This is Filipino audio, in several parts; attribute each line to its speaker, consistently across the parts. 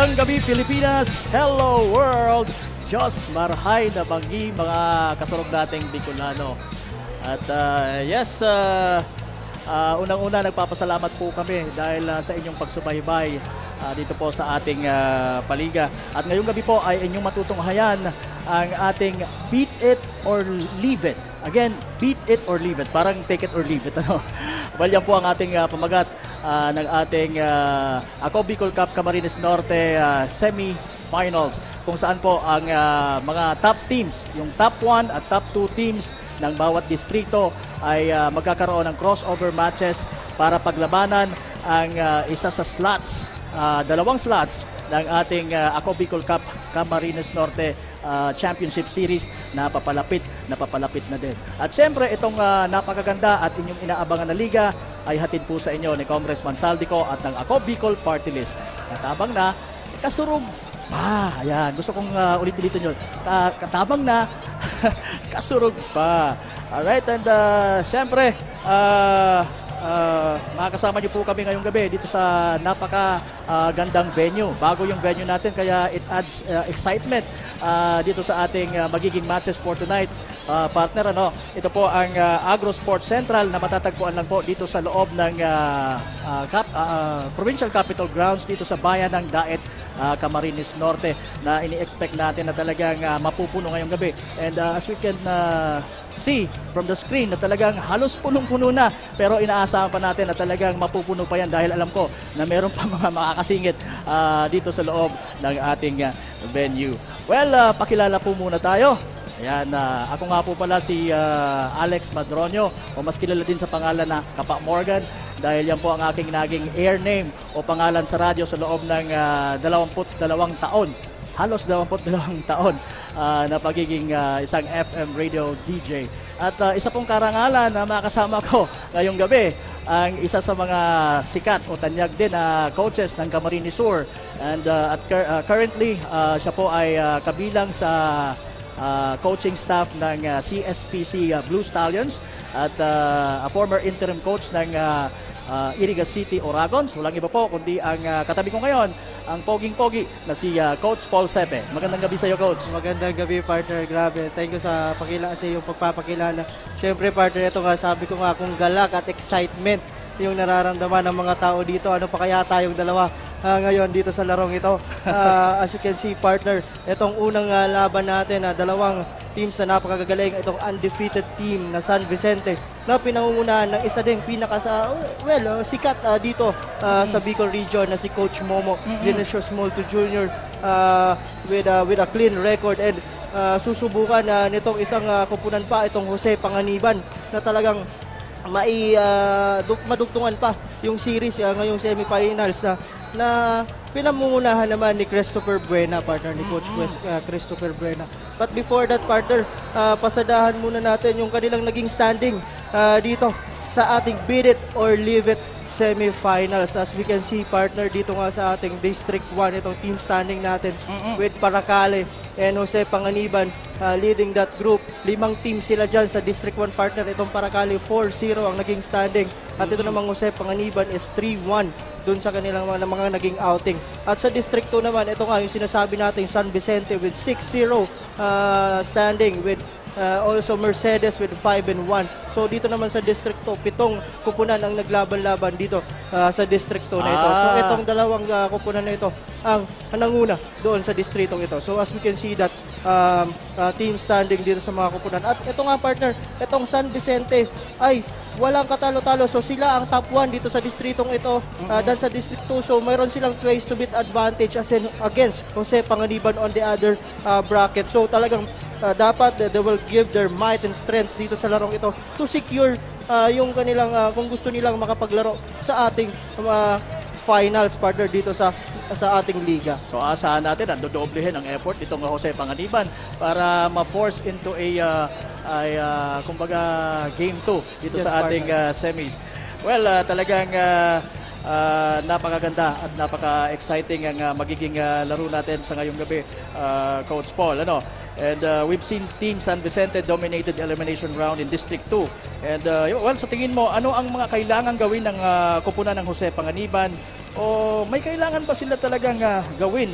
Speaker 1: Magandang gabi Pilipinas, hello world, Diyos marhay na banggi mga kasurog nating Bicolano. At yes, unang-una nagpapasalamat po kami dahil sa inyong pagsubaybay dito po sa ating paliga. At ngayong gabi po ay inyong matutunghayan ang ating Beat It or Leave It. Again, Beat It or Leave It. Parang take it or leave it. Ano? Well, yan po ang ating pamagat ng ating Ako Bicol Cup Camarines Norte semi-finals, kung saan po ang mga top teams, yung top 1 at top 2 teams ng bawat distrito ay magkakaroon ng crossover matches para paglabanan ang isa sa slots, dalawang slots ng ating Ako Bicol Cup Camarines Norte Championship Series na papalapit na din. At siyempre itong napakaganda at inyong inaabangan na liga ay hatid po sa inyo ni Congressman Saldico at ng Ako Bicol Party List. Katabang na, kasurog pa. Ayan, gusto kong ulit-ulitin yun. Katabang na, kasurog pa. Alright, and siyempre, makakasama niyo po kami ngayong gabi dito sa napaka-gandang venue. Bago yung venue natin, kaya it adds excitement dito sa ating magiging matches for tonight. Partner, ano, ito po ang Agro Sports Central na matatagpuan lang po dito sa loob ng Provincial Capital Grounds dito sa bayan ng Daet, Camarines Norte, na ini-expect natin na talagang mapupuno ngayong gabi. And as we can see from the screen na talagang halos punong-puno na, pero inaasahan pa natin na talagang mapupuno pa yan dahil alam ko na meron pa mga makakasingit dito sa loob ng ating venue. Well, pakilala po muna tayo. Ayan, ako nga po pala si Alex Madronio, o mas kilala din sa pangalan na Kapa Morgan, dahil yan po ang aking naging air name o pangalan sa radyo sa loob ng 22 taon. Halos 22 taon na pagiging isang FM radio DJ. At isa pong karangalan na makasama ko ngayong gabi, ang isa sa mga sikat o tanyag din na coaches ng Camarines Sur. And currently, siya po ay kabilang sa coaching staff ng CSPC Blue Stallions at a former interim coach ng Iriga City, Oragon. So, walang iba po kundi ang katabi ko ngayon, ang poging-pogi na si Coach Paul Sepe. Magandang gabi sa iyo, Coach.
Speaker 2: Magandang gabi, partner. Grabe. Thank you sa yung pagpapakilala. Siyempre, partner, ito nga, sabi ko nga, kung galak at excitement yung nararamdaman ng mga tao dito. Ano pa kaya tayong dalawa ngayon dito sa larong ito? As you can see, partner, itong unang laban natin, dalawang teams na napakagagaling, itong undefeated team na San Vicente na pinangungunahan ng isa din sikat dito sa Bicol region na si Coach Momo Genesio Smolto Jr. With a clean record, and susubukan nitong isang kupunan pa, itong Jose Panganiban, na talagang madugtungan pa yung series ngayong semifinals na pinamumunahan naman ni Christopher Buena, partner, ni Coach Christopher Buena. But before that, partner, pasadahan muna natin yung kanilang naging standing dito sa ating Beat It or Leave It semifinals. As we can see, partner, dito nga sa ating District 1, itong team standing natin with Paracale and Jose Panganiban leading that group. 5 team sila dyan sa District 1, partner. Itong Paracale 4-0 ang naging standing. At ito namang Jose Panganiban is 3-1 dun sa kanilang mga naging outing. At sa District 2 naman, ito nga yung sinasabi natin San Vicente with 6-0 standing, with also Mercedes with 5-1. So dito naman sa District 2, 7 kupunan ang naglaban-laban dito sa District 2 na ito. So itong dalawang kupunan na ito ang nanguna doon sa distritong ito. So as we can see that team standing dito sa mga kupunan. At ito nga, partner, itong San Vicente ay walang katalo-talo. So sila ang top 1 dito sa distritong ito dan sa District 2. So mayroon silang place to beat advantage as in against Jose Panganiban on the other bracket. So talagang dapat they will give their might and strength dito sa larong ito to secure yung kanilang kung gusto nilang makapaglaro sa ating finals, partner, dito sa ating liga.
Speaker 1: So asahan natin na dodoblehin ang effort itong Jose Panganiban para ma-force into kumbaga game 2 dito sa ating semis. Well, talagang napakaganda at napaka-exciting ang magiging laro natin sa ngayong gabi, Coach Paul. Ano? And we've seen Team San Vicente dominated the elimination round in District 2. And well, sa tingin mo, ano ang mga kailangan gawin ng kupunan ng Jose Panganiban? O may kailangan ba sila talagang gawin?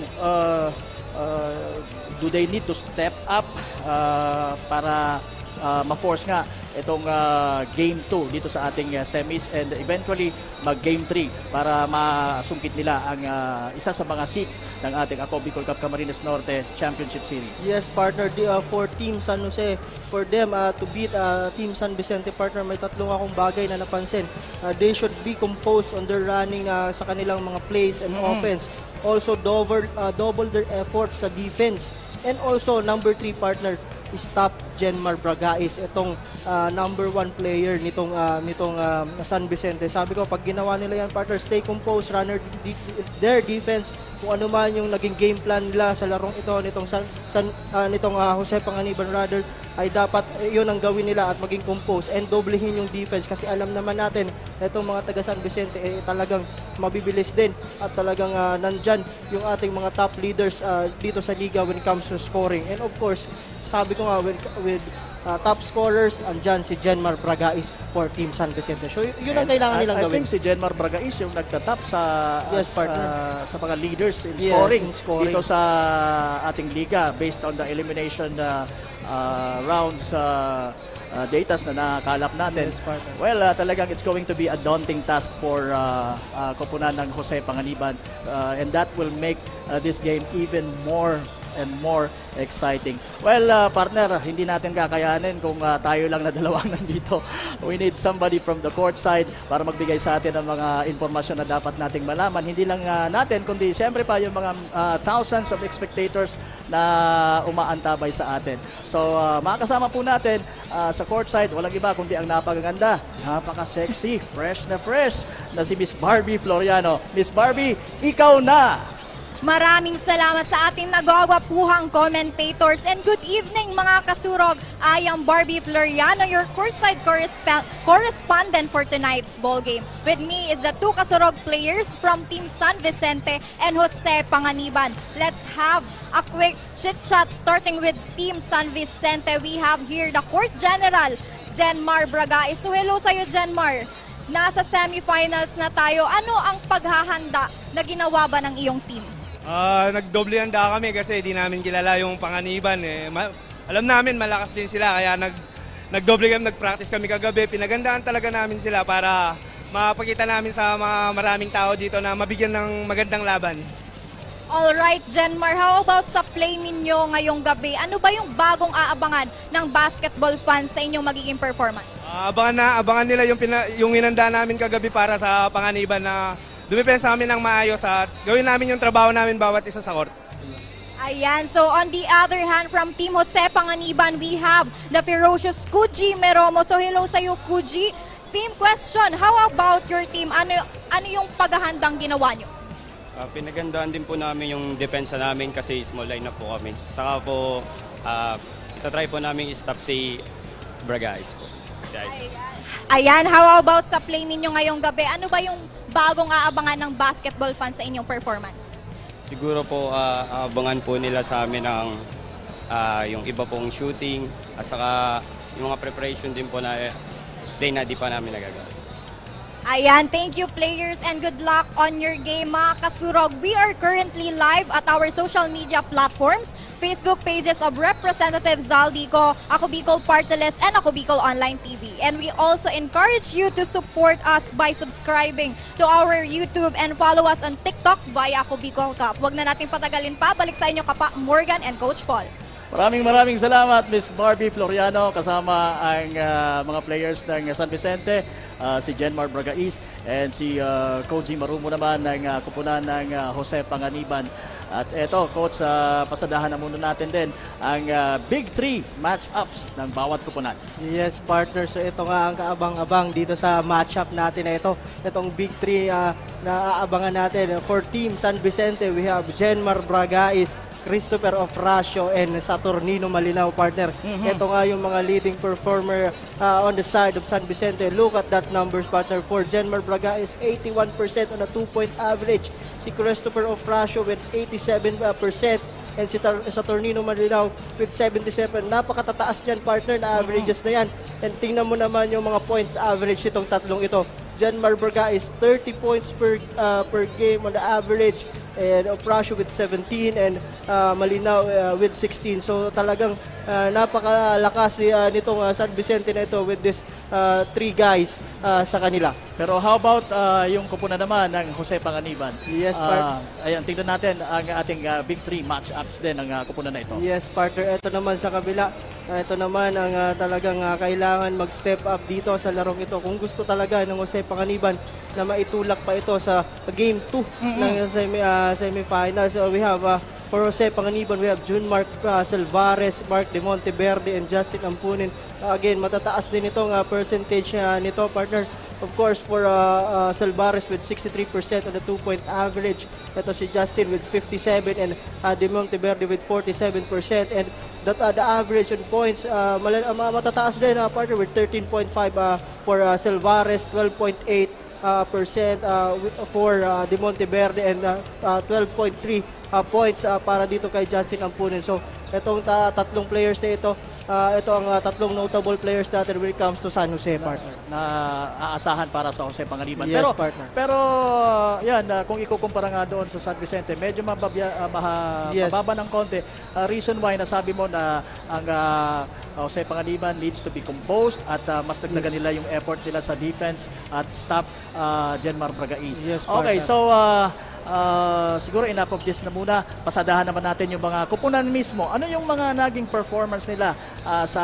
Speaker 1: Do they need to step up para ma-force nga itong Game 2 dito sa ating semis and eventually mag-Game 3 para masungkit nila ang isa sa mga seats ng ating Ako Bicol Cup Camarines Norte Championship Series?
Speaker 2: Yes, partner, for Team San Jose, for them to beat Team San Vicente, partner, may tatlong akong bagay na napansin. They should be composed on their running sa kanilang mga plays and offense. Also, double their effort sa defense. And also, number 3, partner, stop Jenmar Bragais, itong number 1 player nitong San Vicente. Sabi ko, pag ginawa nila yan, partner, stay composed, runner their defense, kung ano man yung naging game plan nila sa larong ito nitong Jose Panganiban rather, ay dapat yun ang gawin nila at maging composed and doblehin yung defense kasi alam naman natin itong mga taga San Vicente talagang mabibilis din at talagang nandyan yung ating mga top leaders dito sa liga when it comes to scoring. And of course, sabi ko nga with top scorers, andyan si Jenmar Bragais for Team San Vicente. So yun ang kailangan nilang gawin.
Speaker 1: I think si Jenmar Bragais yung nagtatap sa sa mga leaders in scoring dito sa ating liga based on the elimination rounds datas na nakalap natin.
Speaker 2: Yes,
Speaker 1: well, talagang it's going to be a daunting task for koponan ng Jose Panganiban and that will make this game even more and more exciting. Well, partner, hindi natin kakayanin kung tayo lang na dalawang nandito. We need somebody from the court side para magbigay sa atin ng mga informasyon na dapat nating malaman. Hindi lang natin, kundi siyempre pa yung mga thousands of spectators na umaantabay sa atin. So, makakasama po natin sa court side, walang iba kundi ang napakaganda, napaka-sexy, fresh na si Miss Barbie Floriano. Miss Barbie, ikaw na!
Speaker 3: Maraming salamat sa ating nagwagwapuhang commentators and good evening mga kasurog. I am Barbie Floriano, your courtside correspondent for tonight's ball game. With me is the two kasurog players from Team San Vicente and Jose Panganiban. Let's have a quick chit-chat starting with Team San Vicente. We have here the court general, Jenmar Bragais. So hello sa'yo, Jenmar. Nasa semifinals na tayo. Ano ang paghahanda na ginawa ba ng iyong team?
Speaker 4: Nagdoble handa kami kasi di namin kilala yung Panganiban. Alam namin malakas din sila kaya nagdoble kami, nagpractice kami kagabi. Pinagandaan talaga namin sila para mapakita namin sa mga maraming tao dito na mabigyan ng magandang laban.
Speaker 3: Alright, Jenmar, how about sa play ninyo ngayong gabi? Ano ba yung bagong aabangan ng basketball fans sa inyong magiging performance?
Speaker 4: Abangan nila yung hinanda namin kagabi para sa Panganiban na dumipensa kami ng maayos at gawin namin yung trabaho namin bawat isa sa court.
Speaker 3: Ayan, so on the other hand, from Team Jose Panganiban, we have the ferocious Kuji Meromo. So hello sa'yo, Kuji. Same question, how about your team? Ano yung paghahandang ginawa nyo?
Speaker 5: Pinagandaan din po namin yung depensa namin kasi small line na po kami. Saka po, itatry po namin i-stop si Bragais po.
Speaker 3: Ayan, how about sa play ninyo ngayong gabi? Ano ba yung bagong aabangan ng basketball fans sa inyong performance?
Speaker 5: Siguro po, aabangan po nila sa amin ng yung iba pong shooting at saka yung mga preparation din po na play na di pa namin nagagawa.
Speaker 3: Ayan, thank you players and good luck on your game mga kasurog. We are currently live at our social media platforms, Facebook pages of Representative Zaldico, Ako Bicol Parteles, and Ako Bicol Online TV. And we also encourage you to support us by subscribing to our YouTube and follow us on TikTok via Ako Bicol Cup. Huwag na natin patagalin pa, balik sa inyo Kapa Morgan and Coach Paul.
Speaker 1: Maraming salamat Miss Barbie Floriano kasama ang mga players ng San Vicente, si Jenmar Bragais and si Koji Marumo naman ng kupunan ng Jose Panganiban. At eto, Coach, pasadahan na muna natin din ang Big 3 match-ups ng bawat kupunan.
Speaker 2: Yes, partner. So ito nga ang kaabang-abang dito sa match-up natin na ito. Itong Big 3 na aabangan natin. For Team San Vicente, we have Jenmar Bragais. Christopher Ofracio, and Saturnino Malinao, partner. Ito nga yung mga leading performer on the side of San Vicente. Look at that numbers, partner. For Jenmar Braga is 81% on a 2-point average. Si Christopher Ofracio with 87%. And si Saturnino Malinao with 77. Napakatataas niyan, partner, na averages na yan. And tingnan mo naman yung mga points average itong tatlong ito. Jenmar Braga is 30 points per game on the average. And Ofracio with 17 and Malinao with 16. So talagang napakalakas nitong San Vicente na ito with this 3 guys sa kanila.
Speaker 1: Pero how about yung kupunan naman ng Jose Panganiban?
Speaker 2: Yes, partner.
Speaker 1: Ayan, tingnan natin ang ating Big 3 match-ups din ng kupunan na ito.
Speaker 2: Yes, partner. Ito naman sa kabila. Ito naman ang talagang kailangan mag-step up dito sa larong ito. Kung gusto talaga ng Jose Panganiban na maitulak pa ito sa Game 2 ng semifinals. So we have for Jose Panganiban, we have Junmark Salvarez, Mark De Monteverde, and Justin Ampunin. Again, matataas din itong percentage nito, partner. Of course, for Salvarez with 63% on the 2-point average. Ito si Justin with 57% and De Monteverde with 47%. And the average on points, matataas din, partner, with 13.5 for Salvarez, 12.8% for De Monteverde, and 12.3 points para dito kay Justin Ampunin. So, itong tatlong players na ito, ito ang tatlong notable players natin when it comes to San Jose, partner.
Speaker 1: Na aasahan para sa Jose Panganiban.
Speaker 2: Yes, partner.
Speaker 1: Pero yan, kung ikukumpara nga doon sa San Vicente, medyo mababa ng konti. Reason why nasabi mo na ang Jose Panganiban needs to be composed at mas nagdagan nila yung effort nila sa defense at stop Jenmar Braga East.
Speaker 2: Yes,
Speaker 1: okay,
Speaker 2: partner.
Speaker 1: so siguro enough of this na muna. Pasadahan naman natin yung mga kupunan mismo. Ano yung mga naging performance nila sa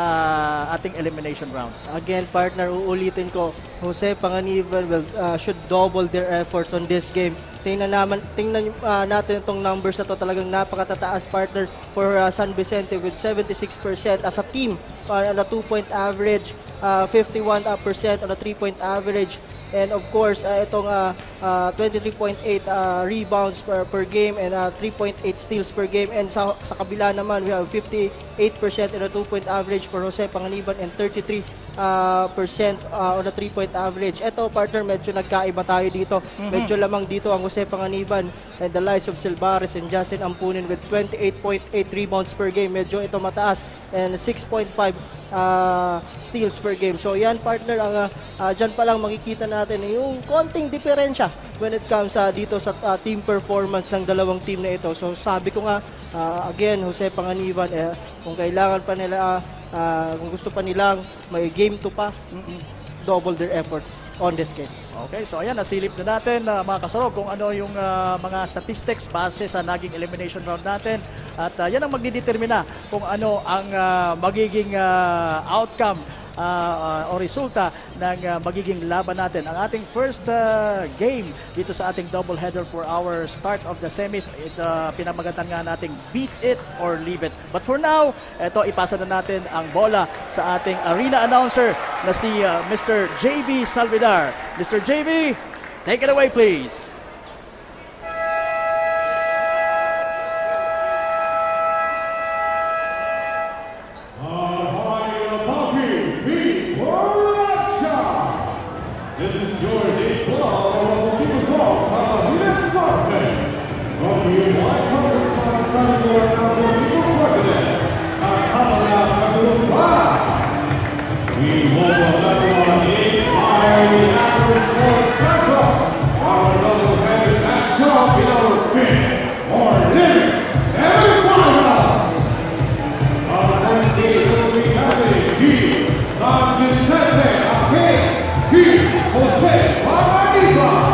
Speaker 1: ating elimination round?
Speaker 2: Again, partner, uulitin ko, Jose Panganiban should double their efforts on this game. Tingnan natin itong numbers na to, talagang napakatataas, partner, for San Vicente with 76% as a team on a 2-point average, 51% on a 3-point average. And of course, itong 23.8 rebounds per game and 3.8 steals per game. And sa kabila naman, we have 58% on a 2-point average for Jose Panganiban and 33% on a 3-point average. Ito, partner, medyo nagkaiba tayo dito. Medyo lamang dito ang Jose Panganiban and the likes of Salvarez and Justin Ampunin with 28.8 rebounds per game. Medyo ito mataas, and 6.5 steals per game. So yan, partner, ang dyan pa lang makikita natin yung konting diferensya when it comes dito sa team performance ng dalawang team na ito. So sabi ko nga, again, Jose Panganiban, kung kailangan pa nila, kung gusto pa nilang may game 2 pa, double their efforts on this game.
Speaker 1: Okay, so ayan, nasilip na natin mga kasarog kung ano yung mga statistics base sa naging elimination round natin. At yan ang magdidetermina kung ano ang magiging outcome o resulta ng magiging laban natin. Ang ating first game dito sa ating doubleheader for our start of the semis, pinamagatan nga nating beat it or leave it. But for now, ito, ipasa na natin ang bola sa ating arena announcer na si Mr. JV Salvidar. Mr. JV, take it away please.
Speaker 6: This is your day 12 of the People Call this Sunday. From you, one correspondent Sunday of the People Presidents, Kamala Kasumba. We welcome everyone inside the Apple Sports Center. Our double-headed matchup in our fifth or living semifinals. Our first game will be happening here, San Vicente against Jose Panganiban.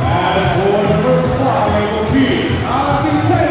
Speaker 6: And for the first time, the San Vicente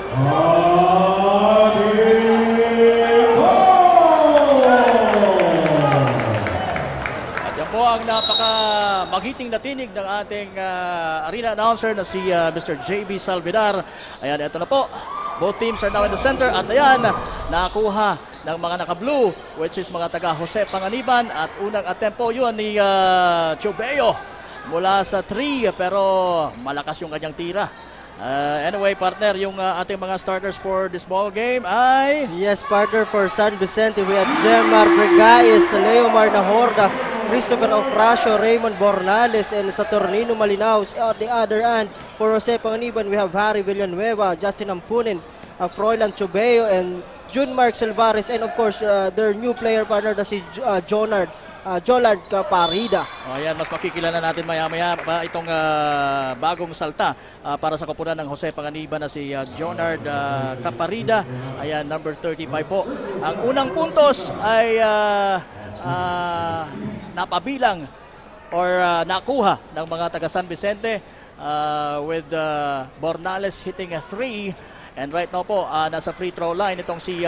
Speaker 1: At yan po ang napaka magiting na tinig ng ating arena announcer na si Mr. JB Salvidar. Ayan, ito na po. Both teams are now in the center at ayan, nakuha ng mga naka-blue, which is mga taga Jose Panganiban, at unang attempt po yun ni Chubeo mula sa 3, pero malakas yung kanyang tira. Anyway, partner, yung ating mga starters for this ball game ay...
Speaker 2: Yes, partner, for San Vicente, we have Jemar Bregaez, Leomar Nahorda, Christopher Ofracio, Raymond Bornales, and Saturnino Malinaos. On the other hand, for Jose Panganiban, we have Harry Villanueva, Justin Ampunin, Froilan Chubeo, and Jun Mark Silvares, and of course, their new player partner na si Jolard Caparida.
Speaker 1: Ayan, mas makikilala natin maya-maya pa itong bagong salta para sa koponan ng Jose Panganiban na si Jonard Caparida. Ayan, number 35 po. Ang unang puntos ay napabilang or nakuha ng mga taga San Vicente with Bornales hitting a 3. And right now po, nasa free throw line itong si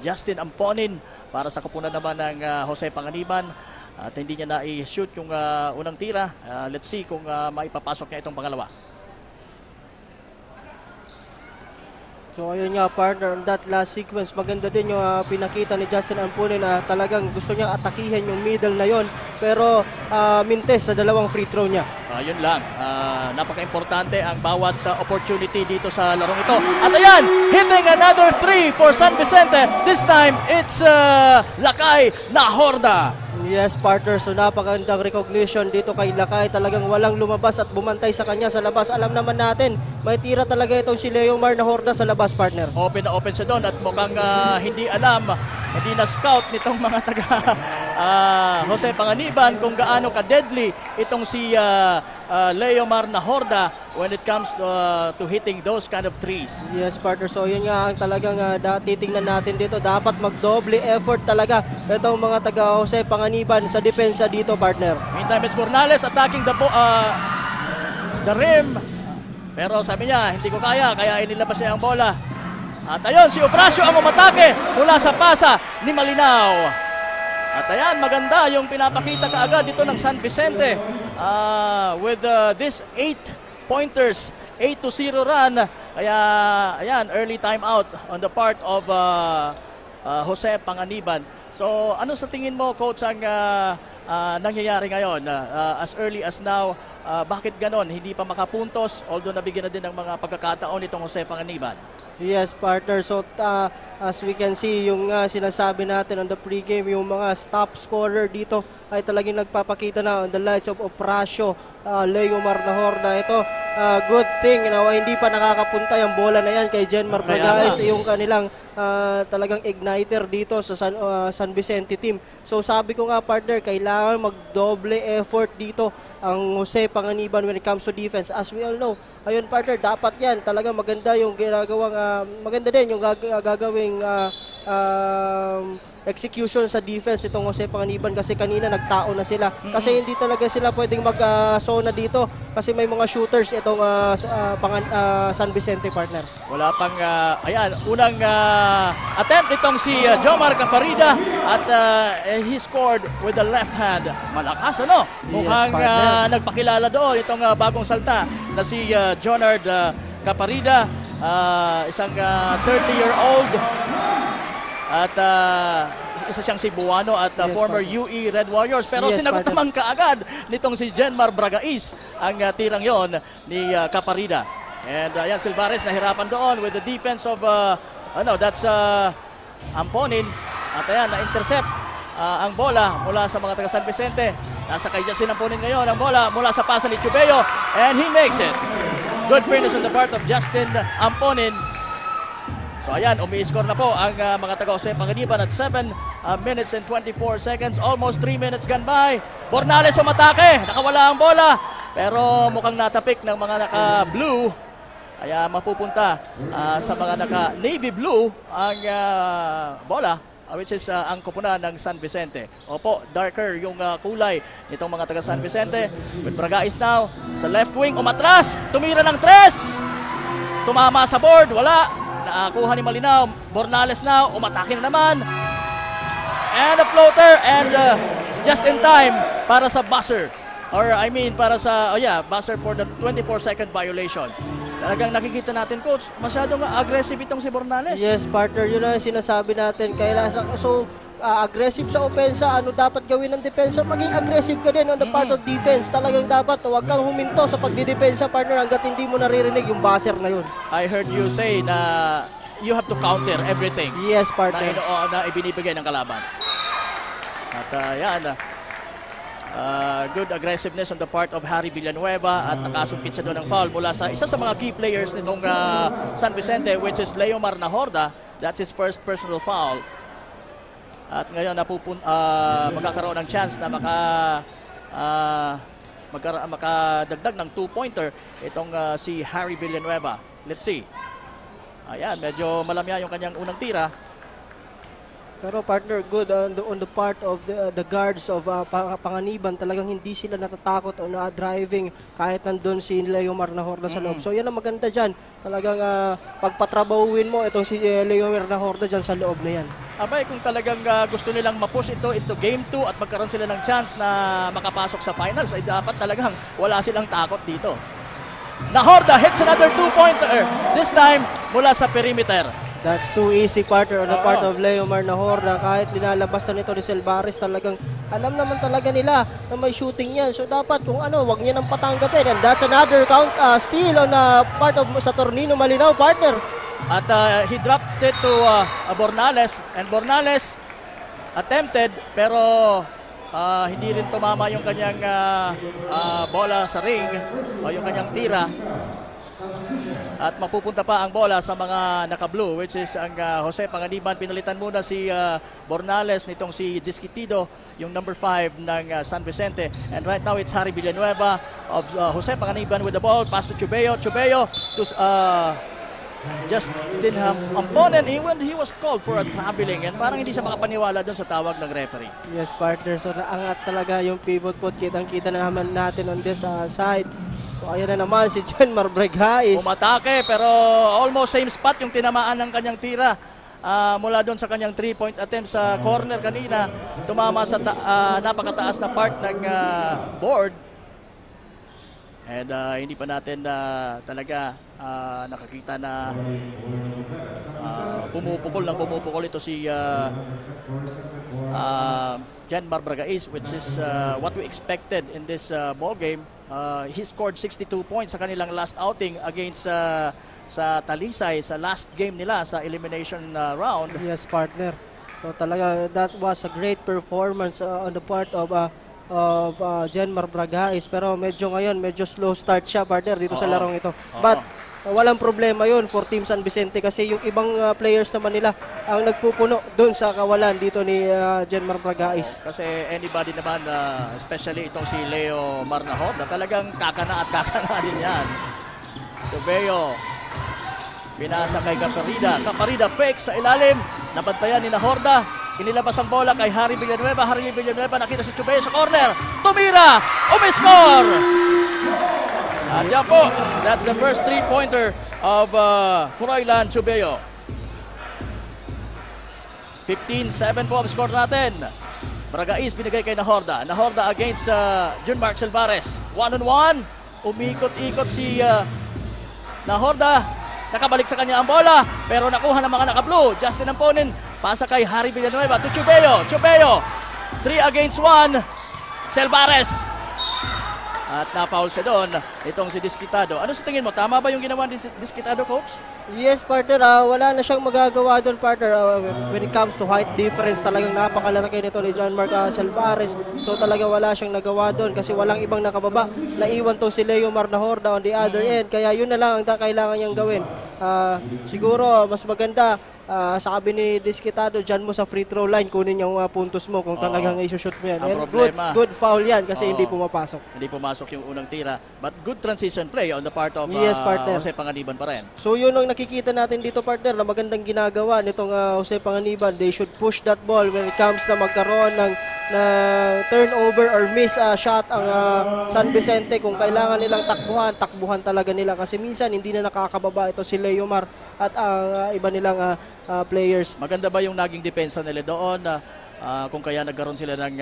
Speaker 1: Justin Amponin para sa koponan naman ng Jose Panganiban. At hindi niya na i-shoot yung unang tira. Let's see kung maipapasok niya itong pangalawa.
Speaker 2: So ayun nga, partner, on that last sequence, maganda din yung pinakita ni Justin Ampunin na talagang gusto niya atakihin yung middle na yon, pero mintes sa dalawang free throw niya.
Speaker 1: Yun lang, napaka-importante ang bawat opportunity dito sa larong ito. At ayan, hitting another 3 for San Vicente. This time, it's Lakay Nahorda.
Speaker 2: Yes, partner. So napakagandang recognition dito kay Lakay. Talagang walang lumabas at bumantay sa kanya sa labas. Alam naman natin, may tira talaga itong si Leomar Nahorda sa labas, partner.
Speaker 1: Open na open siya doon at mukhang hindi alam, hindi na scout nitong mga taga Jose Panganiban kung gaano ka-deadly itong si Leomar Nahorda when it comes to hitting those kind of threes.
Speaker 2: Yes, partner. So yun nga ang talagang titingnan natin dito. Dapat magdoble effort talaga itong mga taga Jose Panganiban sa depensa dito, partner.
Speaker 1: Meantime, it's Bornales attacking the rim. Pero sabi niya, hindi ko kaya inilabas niya ang bola. At ayun, si Ofracio ang umatake mula sa pasa ni Malinaw. At ayan, maganda yung pinapakita kaagad dito ng San Vicente with this 8 pointers, 8-0 run. Kaya ayan, early timeout on the part of Jose Panganiban. So ano sa tingin mo, Coach, ang nangyayari ngayon? As early as now, bakit ganon? Hindi pa makapuntos, although nabigyan na din ng mga pagkakataon itong Jose Panganiban.
Speaker 2: Yes, partner. So, as we can see, yung sinasabi natin on the pregame, yung mga top scorer dito ay talagang nagpapakita na on the lights of Ofracio, Leomar Nahorda. Ito, good thing na hindi pa nakakapunta yung bola na yan kay Jenmar Bregaez, yung kanilang talagang igniter dito sa San Vicente team. So, sabi ko nga, partner, kailangan magdoble effort dito ang Jose Panganiban when it comes to defense. As we all know, ayun, partner, dapat yan. Talagang maganda yung ginagawang, maganda din yung gagawing execution sa defense itong Jose Panganiban kasi kanina nagtao na sila. Kasi hindi talaga sila pwedeng mag-zona dito kasi may mga shooters itong San Vicente, partner.
Speaker 1: Wala pang, ayan, unang attempt itong si Jomar Caparida at he scored with the left hand. Malakas, ano? Mukhang nagpakilala doon itong bagong salta na si Jonard Caparida, isang 30-year-old at isa siyang Cebuano at former UE Red Warriors. Pero yes, sinagot naman kaagad nitong si Jenmar Bregaez ang tirang yon ni Caparida. And yan, Silvares nahirapan doon with the defense of that's Amponin. At ayan, na-intercept ang bola mula sa mga taga San Vicente. Nasa kay Justin Amponin ngayon ang bola mula sa pasa ni Chubeo, and he makes it. Good finish on the part of Justin Amponin. So ayan, umi-score na po ang mga taga Jose Panganiban at 7 minutes and 24 seconds. Almost 3 minutes gone by. Bornales umatake, nakawala ang bola. Pero mukhang natapik ng mga naka-blue. Kaya mapupunta sa mga naka-navy blue ang bola, which is ang koponan ng San Vicente. Opo, darker yung kulay nitong mga taga San Vicente. With Bregaez now sa left wing, umatras, tumira ng 3. tumama sa board, wala. Nakakuha ni Malinaw. Bornales na, umatake na naman. And a floater, and just in time para sa buzzer. Or I mean, para sa, buzzer for the 24-second violation. Talagang nakikita natin, Coach, masyadong aggressive itong si Bornales.
Speaker 2: Yes, partner, yun ang sinasabi natin. Aggressive sa opensa, ano dapat gawin ng depensa? Maging aggressive ka din on the part of defense. Talagang dapat, huwag kang huminto sa pagdidepensa, partner, hanggat hindi mo naririnig yung buzzer na yun.
Speaker 1: I heard you say na you have to counter everything
Speaker 2: Yes, partner.
Speaker 1: na ibinibigay ng kalaban. At good aggressiveness on the part of Harry Villanueva at nakasumpit siya doon ng foul mula sa isa sa mga key players nitong San Vicente, which is Leomar Nahorda. That's his first personal foul. At ngayon magkakaroon ng chance na makadagdag ng 2-pointer itong si Harry Villanueva. Let's see. Ayan, medyo malamya yung kanyang unang tira.
Speaker 2: Pero partner, good on the part of the guards of Panganiban. Talagang hindi sila natatakot o na-driving kahit nandun si Leomar Nahorda sa loob. So yan ang maganda dyan. Talagang pagpatrabahuin mo itong si Leomar Nahorda dyan sa loob na yan.
Speaker 1: Abay, kung talagang gusto nilang ma-push ito into game 2 at magkaroon sila ng chance na makapasok sa finals, ay dapat talagang wala silang takot dito. Nahorda hits another 2-pointer. This time mula sa perimeter.
Speaker 2: That's too easy, partner, on the part of Leomar Nahorda. Kahit linalabas na nito ni Selvares, talagang alam naman talaga nila na may shooting yan. So dapat kung wag niya nang patanggapin. And that's another steal on part of Saturnino Malinaw, partner.
Speaker 1: At he dropped it to Bornales. And Bornales attempted, pero hindi rin tumama yung kanyang bola sa ring o yung kanyang tira. At mapupunta pa ang bola sa mga naka-blue, which is ang Jose Panganiban. Pinalitan muna si Bornales nitong si Disquitido, yung number 5 ng San Vicente. And right now it's Harry Villanueva of Jose Panganiban with the ball. Pass to Chubeo. Chubeo to just didn't have opponent. He was called for a traveling, and parang hindi siya makapaniwala doon sa tawag ng referee.
Speaker 2: Yes, partner. So naangat talaga yung pivot foot. Kitang-kita na naman natin on this side. So ayan na naman si Jenmar Bregais.
Speaker 1: Umatake, pero almost same spot yung tinamaan ng kanyang tira. Mula doon sa kanyang 3-point attempt sa corner kanina. Tumama sa napakataas na part ng board. And hindi pa natin talaga nakakita na pumupukol ito si Jenmar Bregais, which is what we expected in this ball game. He scored 62 points sa kanilang last outing against sa Talisay sa last game nila sa elimination round.
Speaker 2: Yes, partner. So talaga that was a great performance on the part of Jenmar Bregais, pero medyo slow start siya, partner, dito sa larong ito. But walang problema yun for Team San Vicente kasi yung ibang players naman nila ang nagpupuno doon sa kawalan dito ni Jenmar Bregais.
Speaker 1: Kasi anybody naman, especially itong si Leo Marnahorda, talagang kakana din yan. Tubeo, pinasa kay Caparida. Caparida fake sa ilalim, nabantayan ni Nahorda. Inilabas ang bola kay Harry Villanueva. Harry Villanueva, nakita si Chubeo sa corner. Tumira! Umiscore! At yan po, that's the first 3-pointer of Froilan Chubeo. 15-7 po ang score natin. Bregais binigay kay Nahorda. Nahorda against Junmark Selvares. 1-on-1. Umikot-ikot si Nahorda. Nakabalik sa kanya ang bola, pero nakuha ng mga naka-blue. Justin Amponin, pasa kay Harry Villanueva to Chubeo. Chubeo, 3 against 1. Selvares. At na-foul siya doon, itong si Disquitado. Ano sa tingin mo? Tama ba yung ginawa ni Disquitado, Coach?
Speaker 2: Yes, partner. Wala na siyang magagawa doon, partner. When it comes to height difference, talagang napakalalaki nito ni Junmark Selvares. So talaga wala siyang nagawa doon kasi walang ibang nakababa. Naiwan to si Leomar Nahorda on the other end. Kaya yun na lang ang kailangan niyang gawin. Siguro, mas maganda, sabi ni Disquitado, dyan mo sa free throw line, kunin yung puntos mo kung talagang isushoot mo yan.
Speaker 1: Ang
Speaker 2: And
Speaker 1: problema,
Speaker 2: good foul yan kasi hindi pumapasok.
Speaker 1: Hindi pumasok yung unang tira. But good transition play on the part of
Speaker 2: Yes, partner.
Speaker 1: Jose Panganiban pa rin.
Speaker 2: So yun ang nakikita natin dito, partner, na magandang ginagawa nitong Jose Panganiban. They should push that ball when it comes na magkaroon ng turnover or miss shot ang San Vicente. Kung kailangan nilang takbuhan talaga nila kasi minsan hindi na nakakababa ito si Leomar at ang iba nilang players.
Speaker 1: Maganda ba yung naging depensa nila doon kung kaya nagkaroon sila ng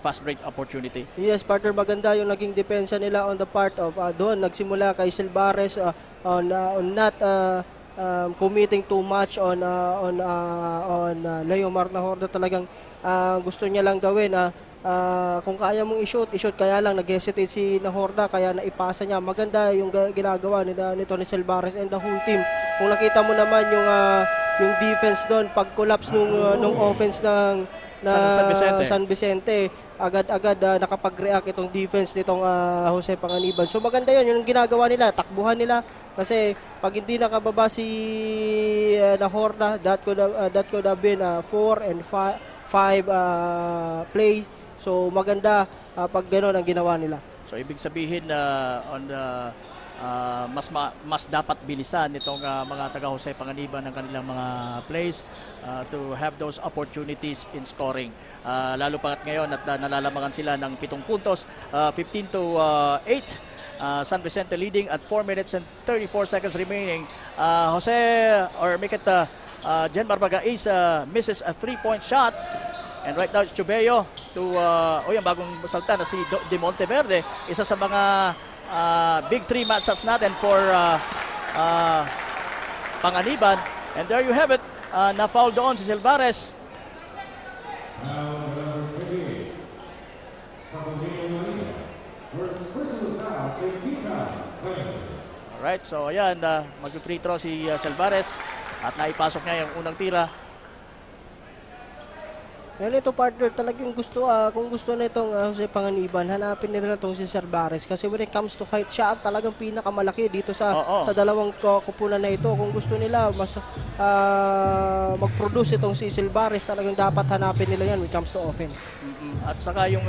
Speaker 1: fast break opportunity?
Speaker 2: Yes, partner, maganda yung naging depensa nila on the part of doon. Nagsimula kay Silvares on not committing too much on Leomar na Horda. Talagang gusto niya lang gawin kung kaya mong i-shoot, kaya lang nag-hesitate si Nahorda, kaya naipasa niya. Maganda yung ginagawa nito ni Silvares and the whole team. Kung nakita mo naman yung defense doon, pag-collapse nung offense ng San Vicente, agad-agad nakapag-react itong defense nitong Jose Panganiban. So maganda yun, yung ginagawa nila, takbuhan nila kasi pag hindi nakababa si Nahorda, that could have been 4 and 5 plays. So maganda pag gano'n ang ginawa nila.
Speaker 1: So ibig sabihin na mas dapat bilisan itong mga taga Jose Panganiban ng kanilang mga plays to have those opportunities in scoring. Lalo pa ngayon at nalalamangan sila ng 7 puntos, 15-8. San Vicente leading at 4 minutes and 34 seconds remaining. Jose, or make it Jen Barbaga misses a 3-point shot. And right now it's Chubeo to yung bagong salta na si De Monteverde, isa sa mga big 3 matchups natin for Panganiban. And there you have it, na-foul doon si Silvares. Alright, so ayan, mag-free throw si Silvares at naipasok niya yung unang tira.
Speaker 2: Ngayon ito, partner, talagang gusto, kung gusto na itong Jose Panganiban, hanapin nila itong si Silvares kasi when it comes to height, siya ang talagang pinakamalaki dito sa dalawang kupunan na ito. Kung gusto nila mas mag-produce itong si Silvares, talagang dapat hanapin nila yan when it comes to offense.
Speaker 1: At saka yung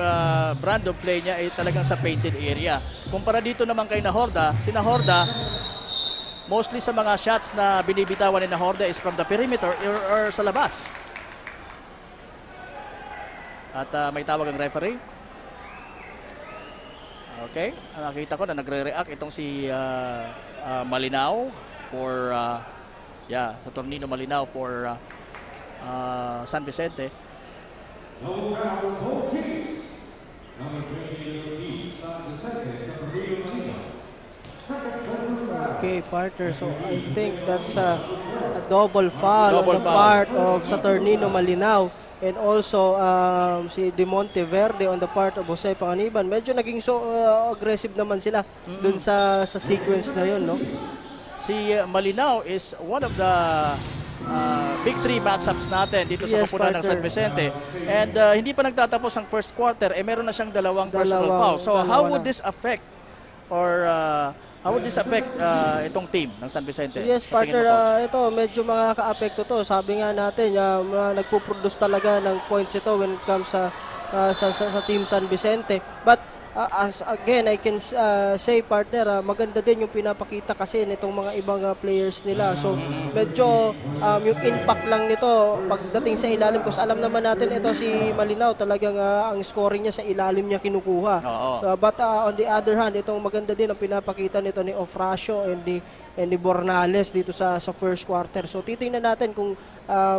Speaker 1: brand of play niya ay talagang sa painted area. Kumpara dito naman kay Nahorda, si Nahorda, mostly sa mga shots na binibitawan ni Nahorda is from the perimeter or sa labas. At may tawag ang referee. Okay, nakita ko na nagre-react itong si Malinao for sa Tornino Malinao for San Vicente.
Speaker 2: Okay, partner, so I think that's a double foul on the part of Saturnino Malinao. And also si De Monteverde on the part of Jose Panganiban. Medyo naging aggressive naman sila dun sa sequence na yun, no?
Speaker 1: Si Malinao is one of the big 3 matchups natin dito sa koponan ng San Vicente. And hindi pa nagtatapos ang first quarter, meron na siyang dalawang personal foul. So how would this affect itong team ng San Vicente?
Speaker 2: Yes, partner, ito medyo makaka-apekto to. Sabi nga natin, nagpo-produce talaga ng points ito when it comes sa team San Vicente. But as again, I can say, partner, maganda din yung pinapakita kasi nitong mga ibang players nila. So medyo yung impact lang nito pagdating sa ilalim, kasi alam naman natin ito si Malinao, talagang ang scoring niya sa ilalim niya kinukuha. But on the other hand, itong maganda din ang pinapakita nito ni Ofracio and ni Bornales dito sa first quarter. So titingnan natin kung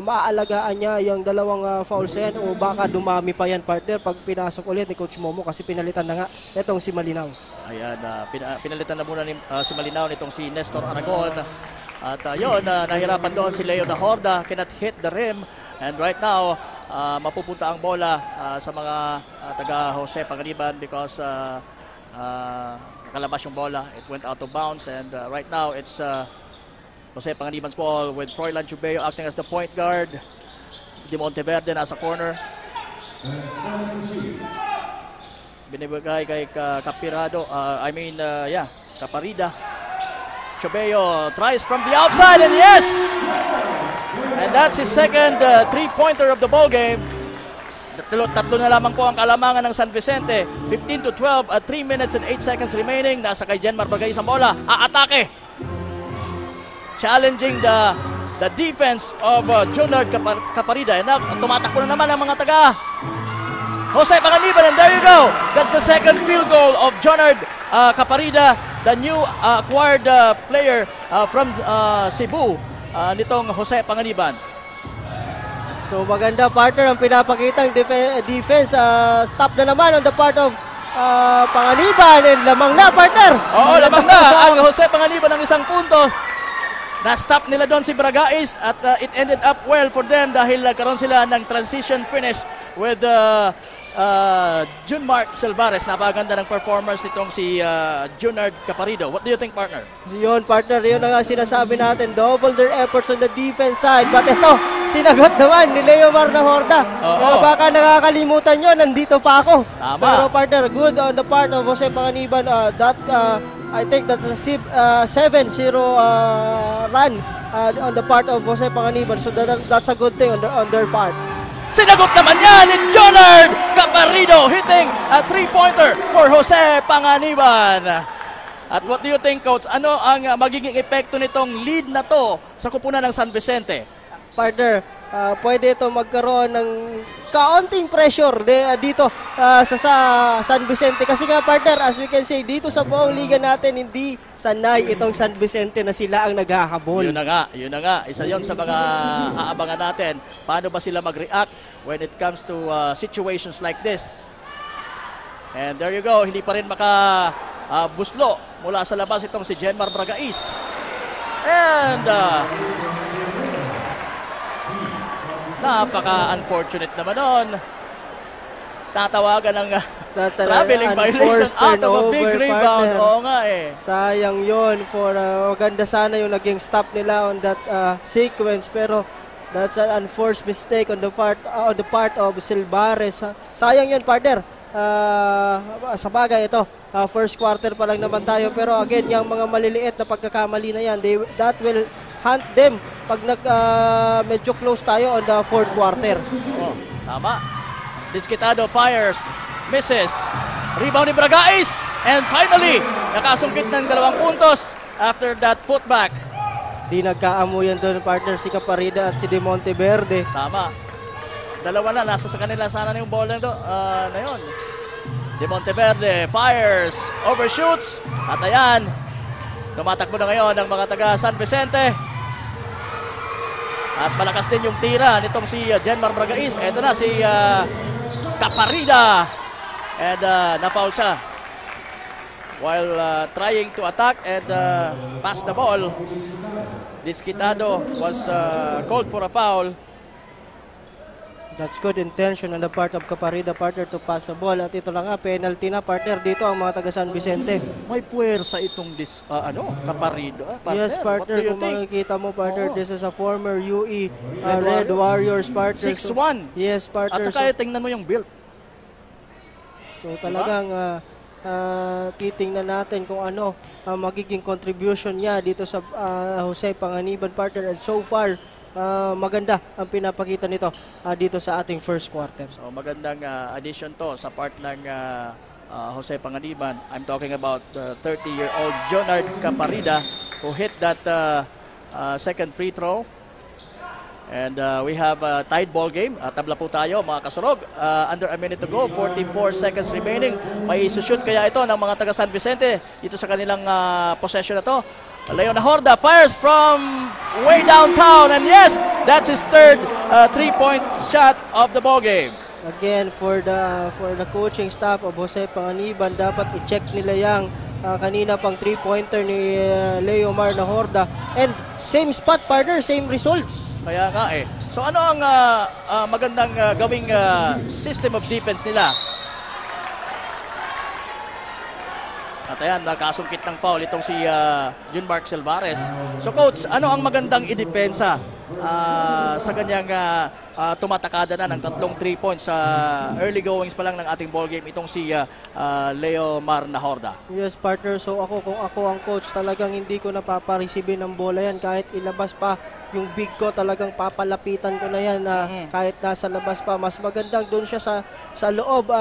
Speaker 2: maaalagaan niya yung dalawang fouls yan o baka dumami pa yan, partner, pag pinasok ulit ni Coach Momo kasi pinalitan na nga itong si Malinao.
Speaker 1: Ayan, pinalitan na muna si Malinao nitong si Nestor Aragon. At nahirapan doon si Leo Nahorda, cannot hit the rim. And right now, mapupunta ang bola sa mga taga Jose Panganiban because nakalabas yung bola. It went out of bounds and right now it's Jose Panganiban's ball with Froilan Chubeo acting as the point guard. De Monteverde nasa corner. Binibigay kay Caparida. Chubeo tries from the outside and yes! And that's his second 3-pointer of the ball game. Tatlo na lamang po ang kalamangan ng San Vicente. 15-12 at 3 minutes and 8 seconds remaining. Nasa kay Jen Marbagay isang bola. Aatake! Challenging the defense of Jonard Caparida. And tumatakbo na naman ang mga taga Jose Panganiban, and there you go. That's the second field goal of Jonard Caparida, the new acquired player from Cebu, nitong Jose Panganiban.
Speaker 2: So maganda partner ang pinapakitang defense. Stop na naman on the part of Panganiban, and lamang na partner.
Speaker 1: Oo, lamang na ang Jose Panganiban ng isang punto. Na-stop nila doon si Bragais at it ended up well for them dahil karon sila ng transition finish with Junmark Silvares. Napaganda ng performance nitong si Junard Caparido. What do you think, partner?
Speaker 2: Yun partner, yun ang sinasabi natin. Double their efforts on the defense side. But ito, sinagot naman ni Leomar Nahorda. Baka nakakalimutan nyo, nandito pa ako.
Speaker 1: Tama.
Speaker 2: Pero partner, good on the part of Jose Panganiban. I think that's a 7-0 run on the part of Jose Panganiban. So that's a good thing on their part.
Speaker 1: Sinagot naman yan ni Jonard Caparido, hitting a three-pointer for Jose Panganiban. At what do you think, Coach? Ano ang magiging epekto nitong lead na to sa kupunan ng San Vicente?
Speaker 2: Partner, pwede ito magkaroon ng kaunting pressure dito sa San Vicente. Kasi nga partner, as we can say, dito sa buong liga natin, hindi sanay itong San Vicente na sila ang naghahabol.
Speaker 1: Yun na nga. Isa yon sa mga aabangan natin. Paano ba sila mag-react when it comes to situations like this? And there you go, hindi pa rin buslo mula sa labas itong si Jenmar Bragais. And napaka-unfortunate naman nun. Tatawagan ng traveling violation out of a big rebound. Oo nga eh.
Speaker 2: Sayang yun. Maganda sana yung naging stop nila on that sequence. Pero that's an unforced mistake on the part of Silvares. Sayang yun, partner. Sa bagay ito, first quarter pa lang naman tayo. Pero again, yung mga maliliit na pagkakamali na yan, that will hunt them pag medyo close tayo on the fourth quarter.
Speaker 1: Oh, tama. Disquitado fires, misses. Rebound ni Bragais. And finally, nakasungkit ng 2 puntos after that putback.
Speaker 2: Di nagkaamuyan doon, partner, si Caparida at si De Monteverde.
Speaker 1: Tama. Dalawa na, nasa sa kanila sana yung ball na yun. De Monteverde fires, overshoots. At ayan, tumatakbo na ngayon ang mga taga San Vicente. At malakas din yung tira nitong si Jenmar Bragais. Ito na si Caparida. And na-foul siya while trying to attack and pass the ball. Disquitado was called for a foul.
Speaker 2: That's good intention on the part of Caparida, partner, to pass the ball. At ito lang nga, penalty na, partner, dito ang mga taga San Vicente.
Speaker 1: May puwersa itong Caparido. Partner,
Speaker 2: yes, partner, kung makikita mo, partner, this is a former UE Red Warriors, partner.
Speaker 1: 6'1".
Speaker 2: Yes, partner.
Speaker 1: At saka tingnan mo yung build.
Speaker 2: So talagang titingnan natin kung ano magiging contribution niya dito sa Jose Panganiban, partner. And so far, maganda ang pinapakita nito dito sa ating first quarter.
Speaker 1: So magandang addition to sa part ng Jose Panganiban. I'm talking about 30-year-old Jonard Caparida who hit that second free throw. And we have a tied ball game. Tabla po tayo mga kasurog. Under a minute to go, 44 seconds remaining. May isushoot kaya ito ng mga taga San Vicente dito sa kanilang possession na to. Leo Nahorda fires from way downtown, and yes, that's his third three-point shot of the ball game.
Speaker 2: Again, for the coaching staff of Jose Panganiban, dapat i-check nila yang kanina pang three-pointer ni Leomar Nahorda. And same spot, partner, same result.
Speaker 1: Kaya nga eh. So ano ang magandang gawing system of defense nila? At ayan, nakasungkit ng foul itong si Junmark Silvares. So coach, ano ang magandang idepensa sa ganyang tumatakada na ng 3 points sa early goings pa lang ng ating ball game itong si Leomar Nahorda?
Speaker 2: Yes, partner. So kung ako ang coach, talagang hindi ko napapareceive ng bola yan. Kahit ilabas pa yung big ko, talagang papalapitan ko na yan kahit nasa labas pa. Mas magandang doon siya sa loob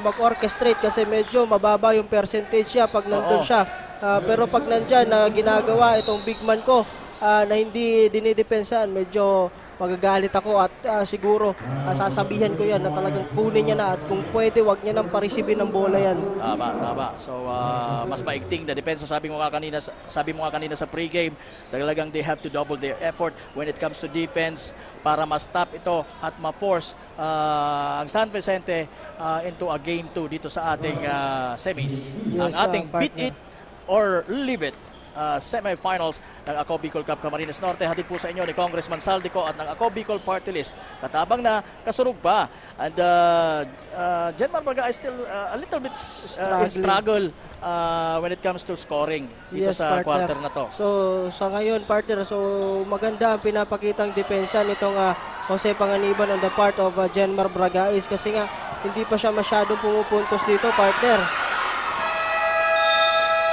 Speaker 2: mag-orchestrate kasi medyo mababa yung percentage siya pag nandun siya. Pero pag nandyan ginagawa itong big man ko na hindi dinidepensahan, medyo magagalit ako at siguro sasabihan ko yan na talagang kunin niya na at kung pwede wag niya nang parisibin ng bola yan.
Speaker 1: Tama. So, mas maigting na depensa. Sabi mo nga kanina sa pregame, talagang they have to double their effort when it comes to defense para ma-stop ito at ma-force ang San Vicente into a game 2 dito sa ating semis.
Speaker 2: Yes,
Speaker 1: Ang ating beat
Speaker 2: partner.
Speaker 1: it or leave it semifinals ng Ako Bicol Cup Camarines Norte. Hatid po sa inyo ni Congressman Saldico at ng Ako Bicol Party List. Katabang na kasurog pa. And Jenmar Braga is still a little bit in struggle when it comes to scoring dito
Speaker 2: Yes,
Speaker 1: sa
Speaker 2: partner.
Speaker 1: quarter na to.
Speaker 2: So sa ngayon partner, so maganda ang pinapakitang depensa nitong Jose Panganiban on the part of Jenmar Bragais kasi nga hindi pa siya masyadong pumupuntos dito partner.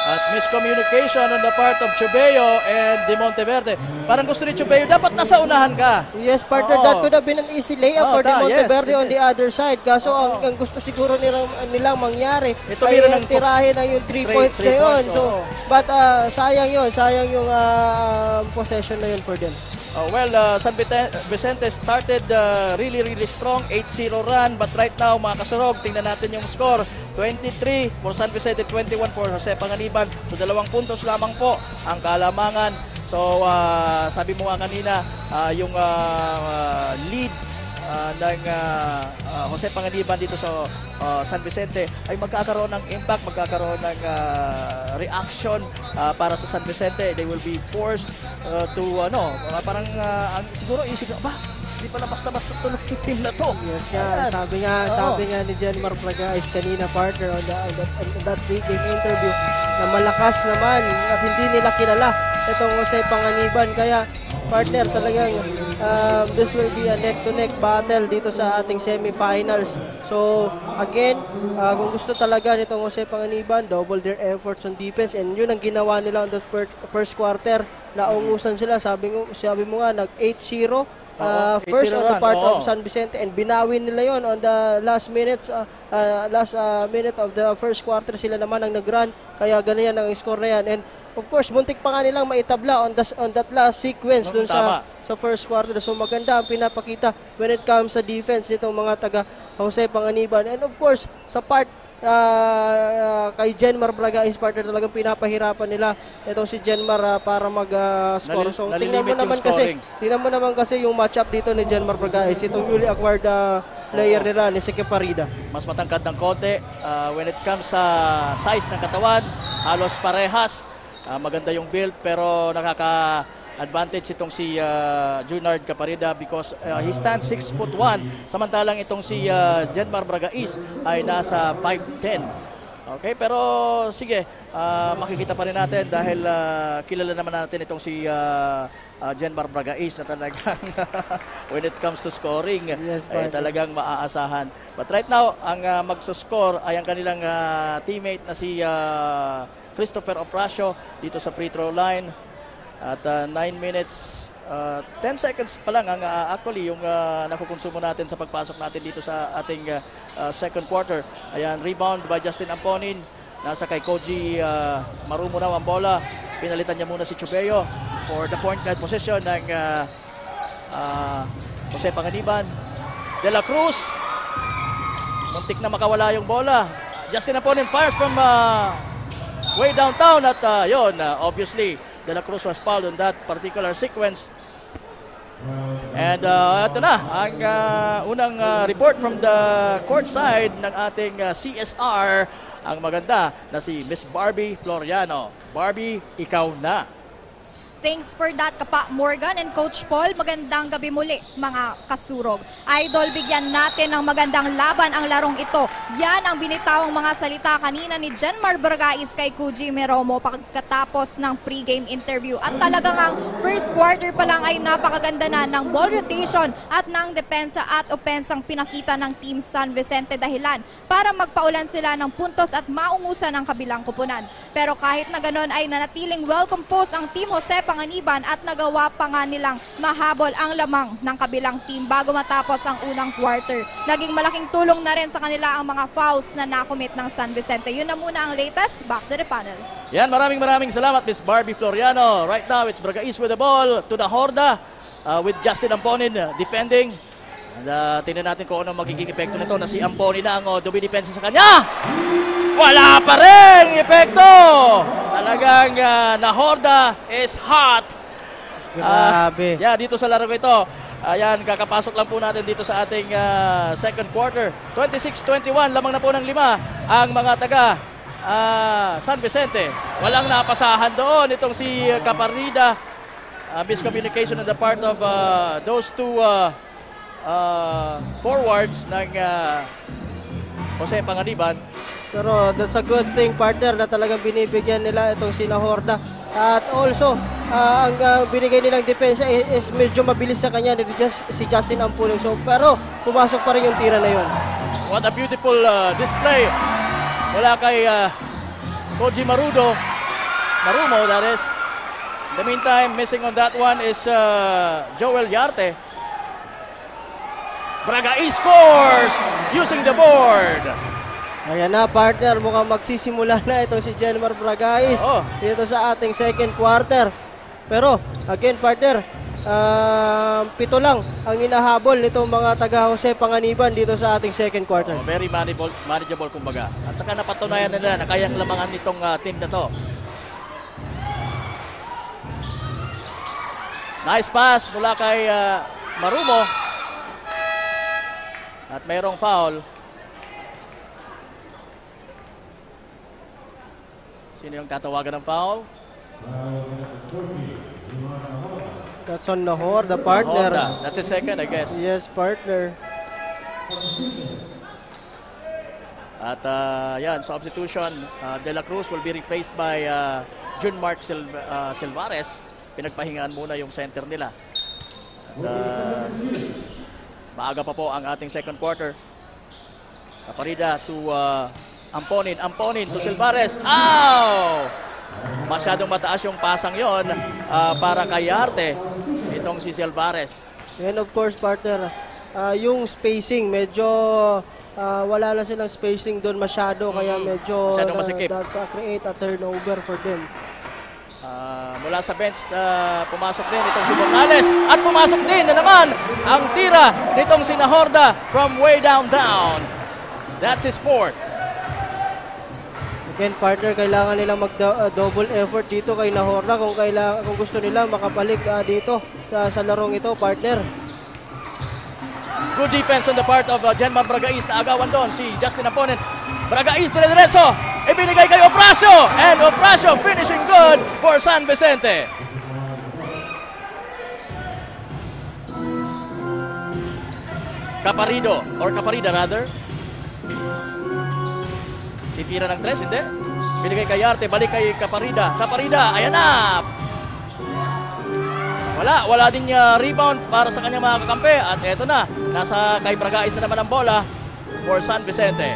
Speaker 1: At miscommunication on the part of Chubeo and De Monteverde. Parang gusto ni Chubeo, dapat nasa unahan ka.
Speaker 2: Yes, partner,
Speaker 1: Oo.
Speaker 2: that could have been an easy layup for De Monteverde
Speaker 1: yes,
Speaker 2: on the other side. Kaso ang gusto siguro nilang mangyari
Speaker 1: Ito
Speaker 2: ay
Speaker 1: meron ng
Speaker 2: tirahin ang yung 3 points na
Speaker 1: three
Speaker 2: yun.
Speaker 1: points,
Speaker 2: So,
Speaker 1: oo.
Speaker 2: but sayang yung possession na yun for them.
Speaker 1: San Vicente started really strong, 8-0 run. But right now, mga kasurog, tingnan natin yung score. 23 for San Vicente, 21 for Jose Panganiban. So, 2 puntos lamang po ang kalamangan. So, sabi mo nga kanina, yung lead ng Jose Panganiban dito sa San Vicente ay magkakaroon ng impact, magkakaroon ng reaction para sa San Vicente. They will be forced to parang siguro isip na, hindi pala basta-basta tulog yung team na to.
Speaker 2: Yes nga, sabi nga ni Jenmar Bragais kanina partner on that pre-game interview na malakas naman at hindi nila kilala itong Jose Panganiban. Kaya partner, talagang this will be a neck-to-neck battle dito sa ating semifinals. So again, kung gusto talaga nitong Jose Panganiban, double their efforts on defense, and yun ang ginawa nila on the first quarter. Naungusan sila, sabi mo nga, nag 8-0. First
Speaker 1: 8-0
Speaker 2: on the
Speaker 1: run,
Speaker 2: part
Speaker 1: oo.
Speaker 2: of San Vicente, and binawin nila yon on the last minute of the first quarter. Sila naman ang nag-run, kaya ganyan ang score na yan. And of course, muntik pa nga nilang maitabla on that last sequence dun
Speaker 1: Tama.
Speaker 2: sa first quarter. So maganda ang pinapakita when it comes sa defense nitong mga taga Jose Panganiban. And of course, sa part kay Jenmar Bragais partner, talagang pinapahirapan nila itong si Jenmar para mag-score. So tingnan mo naman kasi yung matchup dito ni Jenmar Bragais, itong newly acquired player nila ni Seke Parida.
Speaker 1: Mas matangkad ng konti when it comes sa size ng katawan, halos parehas. Maganda yung build pero nakaka-advantage itong si Junard Caparida because he stands 6'1", samantalang itong si Jenmar Bragais ay nasa 5'10". Okay, pero sige, makikita pa rin natin dahil kilala naman natin itong si Jenmar Bragais na talagang when it comes to scoring,
Speaker 2: Yes,
Speaker 1: ay talagang maaasahan. But right now, ang magsuscore ay ang kanilang teammate na si Christopher Ofracio dito sa free throw line. At 9 minutes, 10 seconds pa lang ang actually yung nakukonsumo natin sa pagpasok natin dito sa ating second quarter. Ayan, rebound by Justin Amponin. Nasa kay Koji Marumunaw ang bola. Pinalitan niya muna si Chubeo for the point guard position ng Jose Panganiban. De La Cruz. Muntik na makawala yung bola. Justin Amponin fires from way downtown at obviously De La Cruz was fouled on that particular sequence. And ito na ang unang report from the court side ng ating CSR, ang maganda na si Miss Barbie Floriano. Barbie, ikaw na.
Speaker 3: Thanks for that, Kapa Morgan and Coach Paul. Magandang gabi muli, mga kasurog. Idol, bigyan natin ng magandang laban ang larong ito. Yan ang binitawang mga salita kanina ni Jenmar Bragais kay Koji Meromo pagkatapos ng pre-game interview. At talagang ang first quarter pa lang ay napakaganda na ng ball rotation at ng depensa at opensang pinakita ng Team San Vicente, dahilan para magpaulan sila ng puntos at maungusan ang kabilang kupunan. Pero kahit na ganon ay nanatiling well-composed ang Team Jose Panganiban at nagawa pa nga nilang mahabol ang lamang ng kabilang team bago matapos ang unang quarter. Naging malaking tulong na rin sa kanila ang mga fouls na nakomit ng San Vicente. Yun na muna ang latest. Back to the panel.
Speaker 1: Yan, maraming salamat Miss Barbie Floriano. Right now, it's Bragais with the ball to the Horda. with Justin Amponin defending. And tingnan natin kung ano magiging epekto nito na si Amponin na ang dumidepensa sa kanya. Wala pa rin epekto! Talagang Nahorda is hot.
Speaker 2: Grabe.
Speaker 1: Dito sa laro ito. Ayan, kakapasok lang po natin dito sa ating second quarter. 26-21, lamang na po ng 5 ang mga taga San Vicente. Walang napasahan doon itong si Caparida. Miscommunication on the part of those two forwards ng Jose Panganiban.
Speaker 2: Pero that's a good thing, partner, na talagang binibigyan nila itong si Nahorda. At also, ang binigay nilang depensa is medyo mabilis sa kanya, si Justin Amponin. So, pero pumasok pa rin yung tira na yun.
Speaker 1: What a beautiful display mula kay Koji Marumo, that is. In the meantime, missing on that one is Joel Yarte. Bragais scores using the board.
Speaker 2: Ayan na, partner, mukhang magsisimula na itong si Jenmar Bragais dito sa ating second quarter. Pero, again, partner, 7 lang ang inahabol nitong mga taga Jose Panganiban dito sa ating second quarter.
Speaker 1: Very manageable kumbaga. At saka napatunayan nila na kayang lamangan nitong team na to. Nice pass mula kay Marumo. At mayroong foul. Sino yung tatawagan ng foul?
Speaker 2: That's on Nahorda, partner.
Speaker 1: Nahorda. That's his second, I guess.
Speaker 2: Yes, partner.
Speaker 1: At yan, substitution. De La Cruz will be replaced by Jun Mark Silvares. Pinagpahingaan muna yung center nila. At maaga pa po ang ating second quarter. Caparida to Amponin to Silvares. Ow! Masyadong mataas yung pasang yon para kay Yarte. Itong si Silvares.
Speaker 2: And of course, partner, yung spacing, medyo wala na silang spacing doon masyado. Kaya medyo
Speaker 1: masyadong masikip.
Speaker 2: That's create a turnover for them.
Speaker 1: Mula sa bench, pumasok din itong si Morales. At pumasok din na naman ang tira nitong si Nahorda from way downtown. That's his fourth.
Speaker 2: Again, partner, kailangan nilang mag-double effort dito kay Nahorda kung gusto nila makabalik dito sa larong ito, partner.
Speaker 1: Good defense on the part of Jenmar Bragais na agawan doon si Justin Amponin. Bragais dire-diretso, ibinigay kay Ofracio, and Ofracio finishing good for San Vicente. Caparida rather. Titira ng 3, hindi. Binigay kay Yarte, balik kay Caparida. Caparida, ayan na! Wala din rebound para sa kanyang mga kakampi. At eto na, nasa kay Bragais na naman ang bola for San Vicente.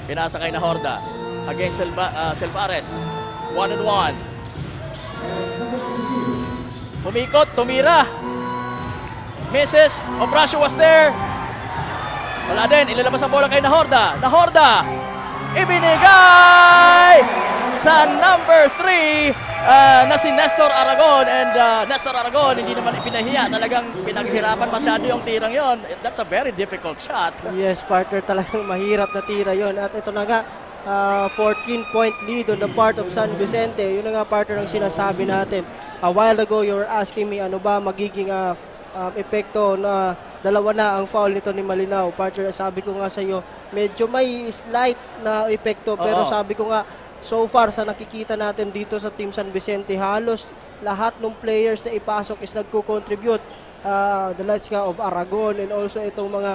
Speaker 1: Pinasa kay Nahorda. Against Silvares. 1-on-1. Pumikot, tumira. Misses, Ofracio was there. Wala din, ilalabas ang bola kay Nahorda. Nahorda, ibinigay sa number 3 na si Nestor Aragon. And Nestor Aragon, hindi naman ipinahiya. Talagang pinaghirapan masyado yung tirang yon. That's a very difficult shot.
Speaker 2: Yes, partner, talagang mahirap na tira yon. At ito na nga, 14-point lead on the part of San Vicente. Yun na nga, partner, ang sinasabi natin. A while ago, you were asking me ano ba magiging epekto na dalawa na ang foul nito ni Malinaw. Partner, sabi ko nga sa iyo, medyo may slight na epekto. Pero sabi ko nga, so far sa nakikita natin dito sa Team San Vicente, halos lahat ng players na ipasok is nagko-contribute. The likes of Aragon and also itong mga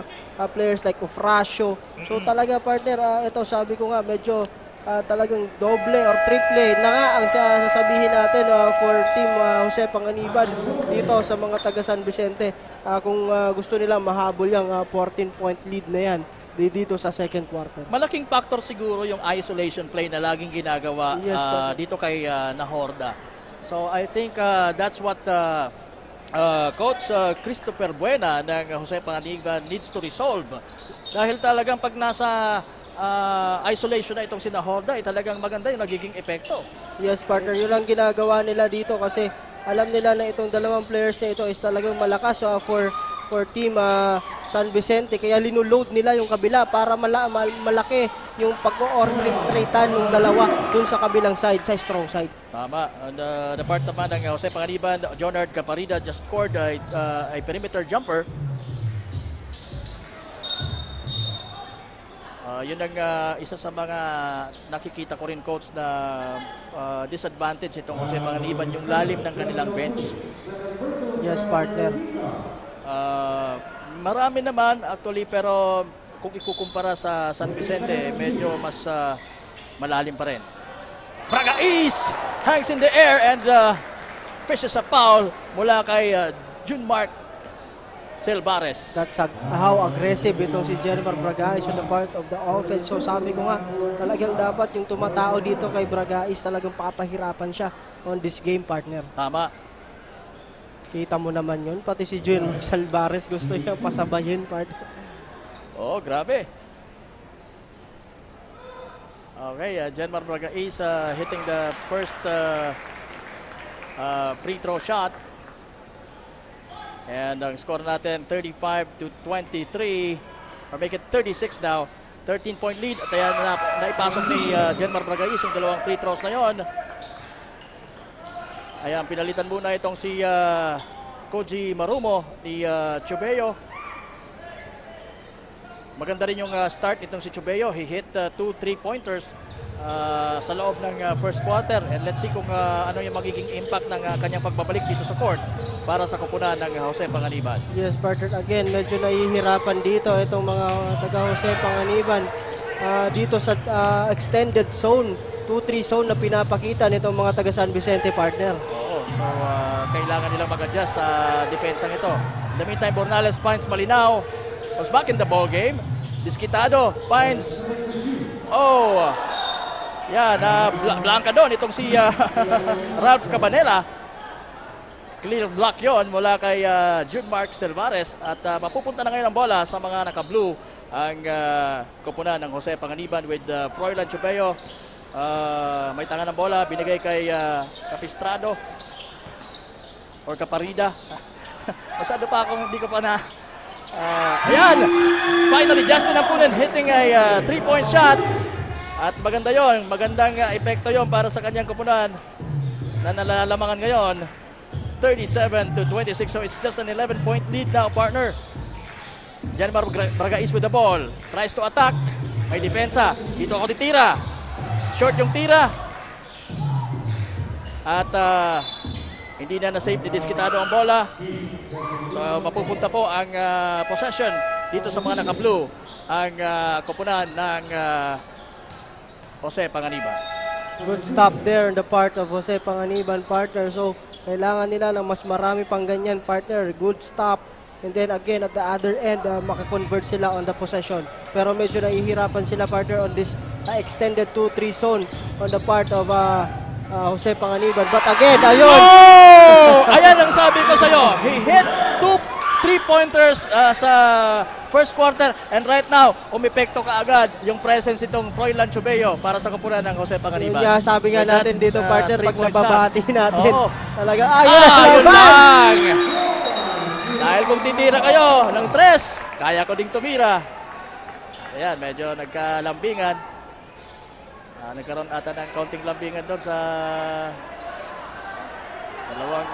Speaker 2: players like Ofracio. So talaga, partner, ito sabi ko nga, medyo talagang doble or triple na nga ang sasabihin natin for Team Jose Panganiban dito sa mga taga San Vicente. Kung gusto nila mahabol yung 14-point lead na yan dito sa second quarter.
Speaker 1: Malaking factor siguro yung isolation play na laging ginagawa dito kay Nahorda. So I think that's what Coach Christopher Buena ng Jose Panganiban needs to resolve. Dahil talagang pag nasa isolation na itong si Nahorda, talagang maganda yung nagiging epekto.
Speaker 2: Yes, partner, yun lang ginagawa nila dito kasi alam nila na itong dalawang players na ito is talagang malakas for team San Vicente. Kaya linuload nila yung kabila para malaki yung pag-orchestratan ng dalawa dun sa kabilang side, sa strong side.
Speaker 1: Tama. On the part naman ng Jose Panganiban, Jonard Caparida just scored a perimeter jumper. Yun ang isa sa mga nakikita ko rin, coach, na disadvantage itong Jose Panganiban, yung lalim ng kanilang bench.
Speaker 2: Yes, partner.
Speaker 1: Marami naman actually, pero kung ikukumpara sa San Vicente, medyo mas malalim pa rin. Bragais hangs in the air and fishes a foul mula kay Junmark Silvares.
Speaker 2: That's how aggressive itong si Jenmar Bragais on the part of the offense. So sabi ko nga, talagang dapat yung tumatao dito kay Bragais, talagang papahirapan siya on this game, partner.
Speaker 1: Tama.
Speaker 2: Kita mo naman yun, pati si Jenmar Silvares gusto niya pasabayin, partner.
Speaker 1: Oh, grabe. Okay, Jenmar Bragais hitting the first free throw shot. And ang score natin 35-23, or make it 36 now. 13-point lead. At ayan na naipasok ni Jenmar Bragais yung dalawang free throws na yon. Ayan, pinalitan muna itong si Koji Marumo ni Chubeo. Maganda rin yung start nitong si Chubeo. He hit 2 3-pointers sa loob ng first quarter. And let's see kung ano yung magiging impact ng kanyang pagbabalik dito sa court para sa kupunan ng Jose Panganiban.
Speaker 2: Yes, partner. Again, medyo nahihirapan dito itong mga taga Jose Panganiban dito sa extended zone, 2-3 zone na pinapakita nitong mga taga San Vicente, partner.
Speaker 1: Oo, so kailangan nilang mag-adjust sa depensang ito. In the meantime, Bornales finds Malinaw. Was back in the ball game. Disquitado finds... Oh! Yan, blanca doon itong si Ralph Cabanela. Clear block yon mula kay Junmark Silvares. At mapupunta na ngayon ang bola sa mga naka-blue ang kupunan ng Jose Panganiban with Froilan Chubeo. May tangan ng bola, binigay kay Capistrado or Caparida. Masado pa akong hindi ko pa na... ayan! Finally, Justin Ampunen hitting a 3-point shot. At maganda yon, magandang epekto yon para sa kanyang kupunan na nalalamangan ngayon. 37-26, so it's just an 11-point lead now, partner. Jenmar Bragais with the ball. Tries to attack. May depensa. Dito ako titira. Short yung tira. At hindi na na-save ni Disquitado ang bola. So mapupunta po ang possession dito sa mga naka-blue. Ang kupunan ng Jose Panganiban.
Speaker 2: Good stop there on the part of Jose Panganiban, partner. So kailangan nila ng mas marami pang ganyan, partner. Good stop. And then again, at the other end, makakonvert sila on the possession. Pero medyo nahihirapan sila, partner, on this extended 2-3 zone on the part of Jose Panganiban. But again, ayun!
Speaker 1: Oh! Ayan ang sabi ko sa'yo. He hit 2 3-pointers sa first quarter. And right now, umepekto kaagad yung presence itong Froilan Chubeo para sa kupunan ng Jose Panganiban.
Speaker 2: Yun sabi nga natin dito, partner, pag nababati natin.
Speaker 1: Oo.
Speaker 2: Talaga, ayun!
Speaker 1: Ayun lang! Dahil kung titira kayo ng 3, kaya ko ding tumira. Ayan, medyo nagkalambingan. Nagkaroon ata ng counting lambingan doon sa dalawang.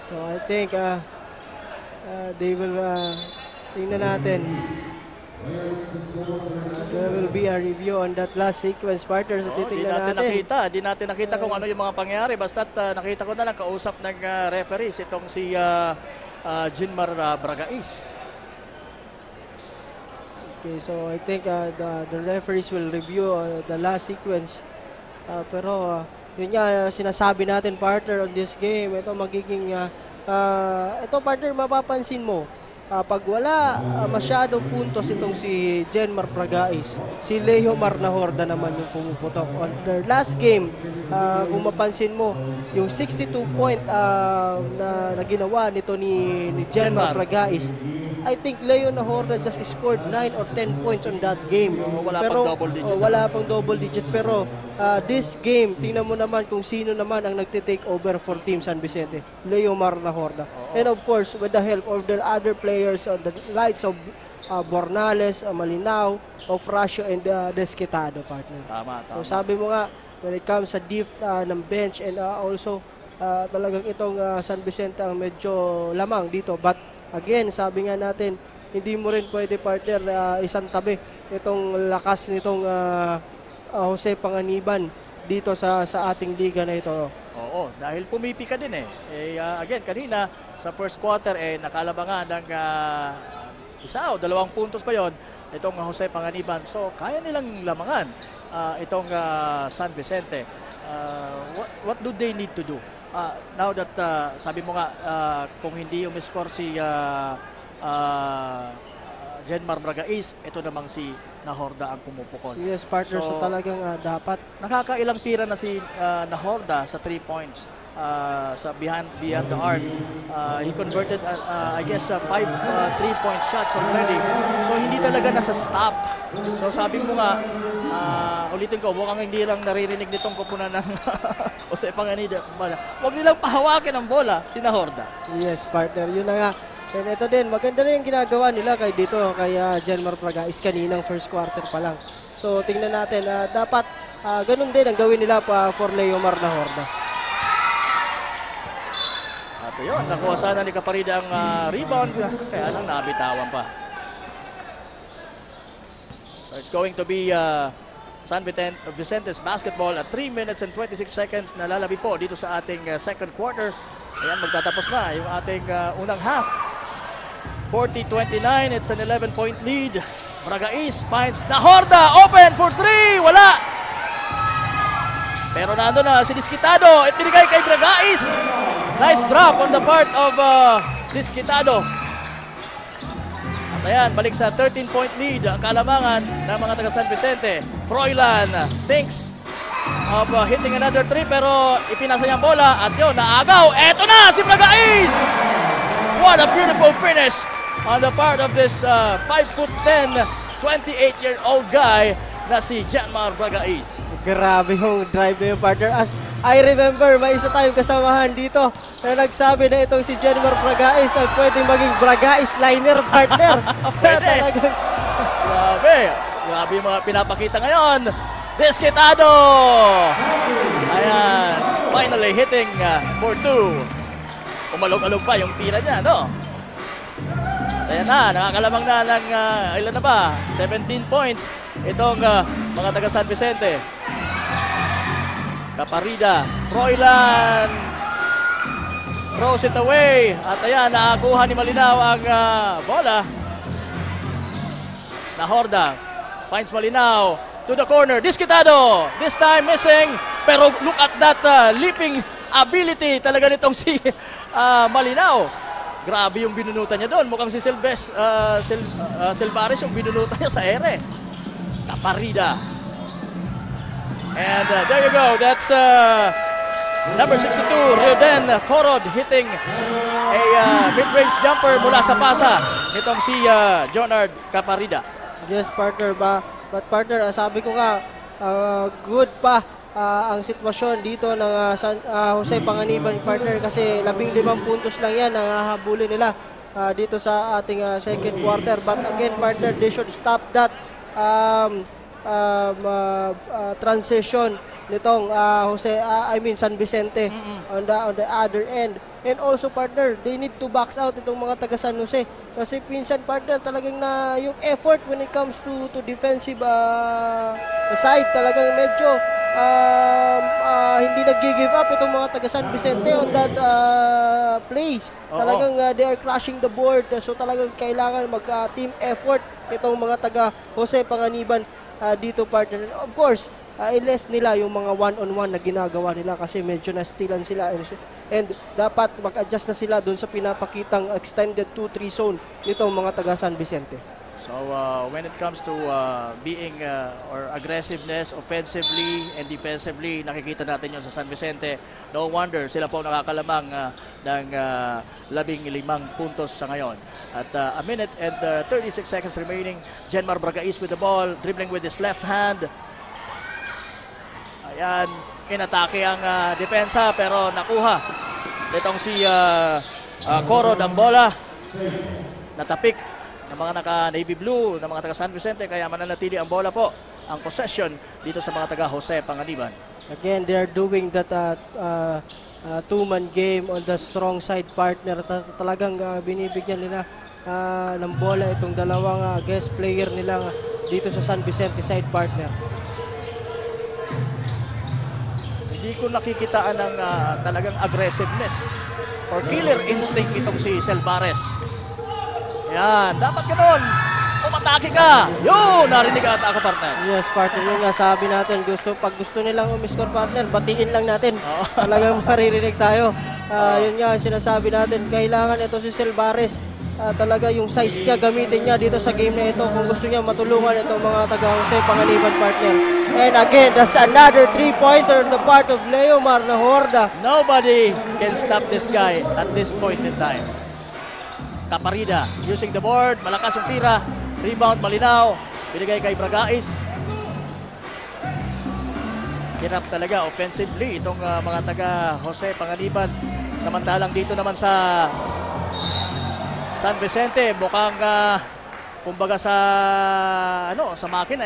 Speaker 2: So I think they will, tingnan natin. There will be a review on that last sequence, partners. So titingnan natin.
Speaker 1: Di natin nakita kung ano yung mga pangyayari. Basta't nakita ko na lang kausap ng referees itong si Jenmar Bragais.
Speaker 2: Okay, so I think the referees will review the last sequence. Pero yun nga, sinasabi natin, partner, on this game. Ito magiging, ito, partner, mapapansin mo. Pag wala masyadong puntos itong si Jenmar Bragais, si Leo Marnahorda naman yung pumuputok. On their last game, kung mapansin mo, yung 62 point na ginawa nito ni Jenmar Bragais, I think Leo Nahorda just scored 9 or 10 points on that game.
Speaker 1: Wala pang double digit.
Speaker 2: Wala pang double digit. Pero this game, tingnan mo naman kung sino naman ang nagtitake over for Team San Vicente. Leomar Nahorda. And of course, with the help of the other players, the likes of Bornales, Malinao, Ofracio, and Desquitado, partner.
Speaker 1: Tama.
Speaker 2: So sabi mo nga, when it comes sa depth ng bench and also talagang itong San Vicente ang medyo lamang dito. But again, sabi nga natin, hindi mo rin pwede, partner, isang tabi itong lakas nitong Jose Panganiban dito sa ating liga na ito.
Speaker 1: Oo, dahil pumipi ka din again, kanina sa first quarter nakalabangan ng 1 o 2 puntos pa yon itong Jose Panganiban. So kaya nilang lamangan itong San Vicente. What do they need to do? Now that sabi mo nga kung hindi umiscore si Jenmar Bragais, ito namang si Nahorda ang pumupukol.
Speaker 2: Yes, partner. So talagang dapat.
Speaker 1: Nakakailang tira na si Nahorda sa 3 points sa beyond the arc. He converted I guess 5 3-point shots already. So hindi talaga nasa stop. So sabi mo nga ulitin ko, mukhang hindi lang naririnig nitong kupunan ng Jose Panganiban. Huwag nilang pahawakin ang bola si Nahorda.
Speaker 2: Yes, partner. Yun na nga. And ito din, maganda rin yung ginagawa nila kay Jenmar Bragais kaninang first quarter pa lang. So tingnan natin, dapat ganun din ang gawin nila for Leomar Nahorda.
Speaker 1: At yun, nakuha sana ni Caparida ang rebound, kaya lang nabitawan pa. So it's going to be San Vicente's basketball at 3 minutes and 26 seconds na lalabi po dito sa ating second quarter. Ayan, magtatapos na yung ating unang half. 40-29, it's an 11-point lead. Bragais finds Nahorda, open for 3, wala! Pero nando na si Desquitado, at binigay kay Bragais. Nice drop on the part of Desquitado. At ayan, balik sa 13-point lead ang kalamangan ng mga taga San Vicente. Froilan thinks of hitting another 3 pero ipinasa niya ang bola at yun, naagaw. Eto na si Bragais! What a beautiful finish on the part of this 5'10", 28-year-old guy na si Jenmar Bragais.
Speaker 2: Grabe yung drive na yung partner. As I remember, may isa tayong kasamahan dito na nagsabi na itong si Jenmar Bragais ay pwedeng maging Bragais liner, partner.
Speaker 1: Pwede. Grabe yung mga pinapakita ngayon. Desquitado! Ayan, finally hitting for 2. Umalog-alog pa yung tira niya, no? Ayan na, nakakalamang na ng ilan na ba? 17 points itong mga taga San Vicente. Caparida, Froilan throws it away. At ayan, nakakuha ni Malinao ang bola. Nahorda finds Malinao to the corner. Desquitado, this time missing. Pero look at that leaping ability talaga nitong si Malinao. Grabe yung binunutan niya doon. Mukhang si Silvares yung binunutan niya sa ere. Caparida. And there you go. That's number 62, Rioden Corod hitting a mid-range jumper mula sa pasa nitong si Jonard Caparida.
Speaker 2: Yes, partner. But partner, sabi ko nga, good pa ang sitwasyon dito ng Jose Panganiban, partner, kasi 15 puntos lang yan ang habulin nila dito sa ating second quarter. But again, partner, they should stop that transition nitong San Vicente on the other end. And also, partner, they need to box out itong mga taga San Jose. Kasi pinsan, partner, talagang na yung effort when it comes to defensive side, talagang medyo hindi nag-give up itong mga taga San Vicente on that plays. Talagang they are crushing the board. So talagang kailangan mag-team effort itong mga taga Jose Panganiban dito, partner. And of course, i-less nila yung mga one-on-one na ginagawa nila kasi medyo na-stealan sila. And dapat mag-adjust na sila dun sa pinapakitang extended 2-3 zone nitong mga taga San Vicente.
Speaker 1: So when it comes to being or aggressiveness offensively and defensively, nakikita natin yun sa San Vicente. No wonder sila po nakakalamang ng 15 puntos sa ngayon. At a minute and 36 seconds remaining. Jenmar Bragais with the ball, dribbling with his left hand. Ayan, inatake ang depensa pero nakuha. Itong si Coro ng bola. Natapik ng mga naka-navy blue, ng mga taga San Vicente, kaya mananatili ang bola po, ang possession dito sa mga taga Jose Panganiban.
Speaker 2: Again, they are doing that two-man game on the strong side partner. Talagang binibigyan nila ng bola itong dalawang guest player nila dito sa San Vicente side partner.
Speaker 1: Hindi ko nakikitaan ng talagang aggressiveness or killer instinct itong si Selvares. Yan, dapat ganoon. Umatake ka. Yun, narinig ata ako, partner.
Speaker 2: Yes, partner, yung sabi natin, pag gusto nilang umiscore, partner, batiin lang natin. Talagang maririnig tayo. Yun nga, sinasabi natin, kailangan ito si Selvares. Talaga yung size niya, gamitin niya dito sa game na ito kung gusto niya matulungan itong mga taga-Jose Panganiban, partner. And again, that's another 3-pointer on the part of Leomar na Horda.
Speaker 1: Nobody can stop this guy at this point in time. Caparida using the board, malakas yung tira, rebound malinaw, binigay kay Bragais. Hirap talaga offensively itong mga taga Jose Panganiban. Samantalang dito naman sa San Vicente, mukhang kumbaga sa sa makina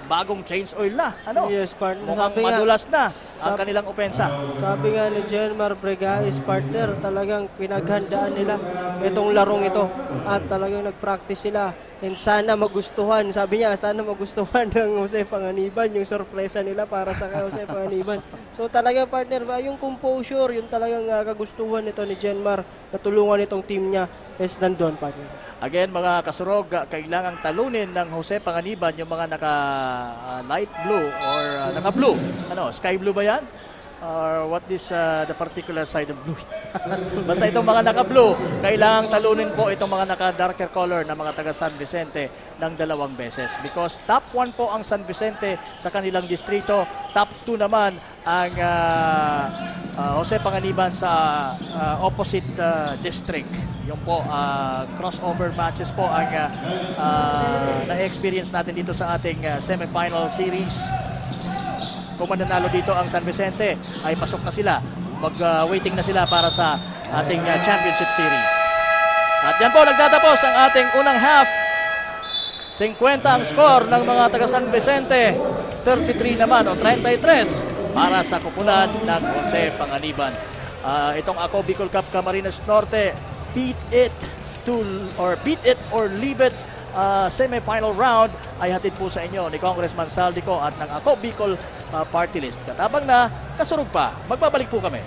Speaker 1: bagong change oil na.
Speaker 2: Yes, partner.
Speaker 1: Mukhang madulas na ang kanilang opensa.
Speaker 2: Sabi nga ni Jenmar Bragais, partner, talagang pinaghandaan nila itong larong ito at talagang nag-practice sila and sana magustuhan. Sabi niya, sana magustuhan ng Jose Panganiban yung sorpresa nila para sa Jose Panganiban. So talagang, partner, yung composure, yung talagang kagustuhan nito ni Jenmar na tulungan itong team niya is nandun, partner.
Speaker 1: Again, mga kasurog, kailangang talunin ng Jose Panganiban yung mga naka light blue or naka blue. Sky blue ba yan? Or what is the particular side of blue? Basta itong mga naka blue, kailangang talunin po itong mga naka darker color na mga taga San Vicente ng 2 beses. Because top 1 po ang San Vicente sa kanilang distrito, top 2 naman ang Jose Panganiban sa opposite district. Yung po, crossover matches po ang na-experience natin dito sa ating semifinal series. Kung mananalo dito ang San Vicente, ay pasok na sila. Mag-waiting na sila para sa ating championship series. At yan po, nagtatapos ang ating unang half. 50 ang score ng mga taga San Vicente. 33 naman o 33 para sa kupunan ng Jose Panganiban. Itong Ako Bicol Cup Camarines Norte, beat it or leave it semi-final round ay hatid po sa inyo ni Congressman Saldico at ng Ako Bicol Party List. Katabang na, kasurog pa. Magbabalik po kami.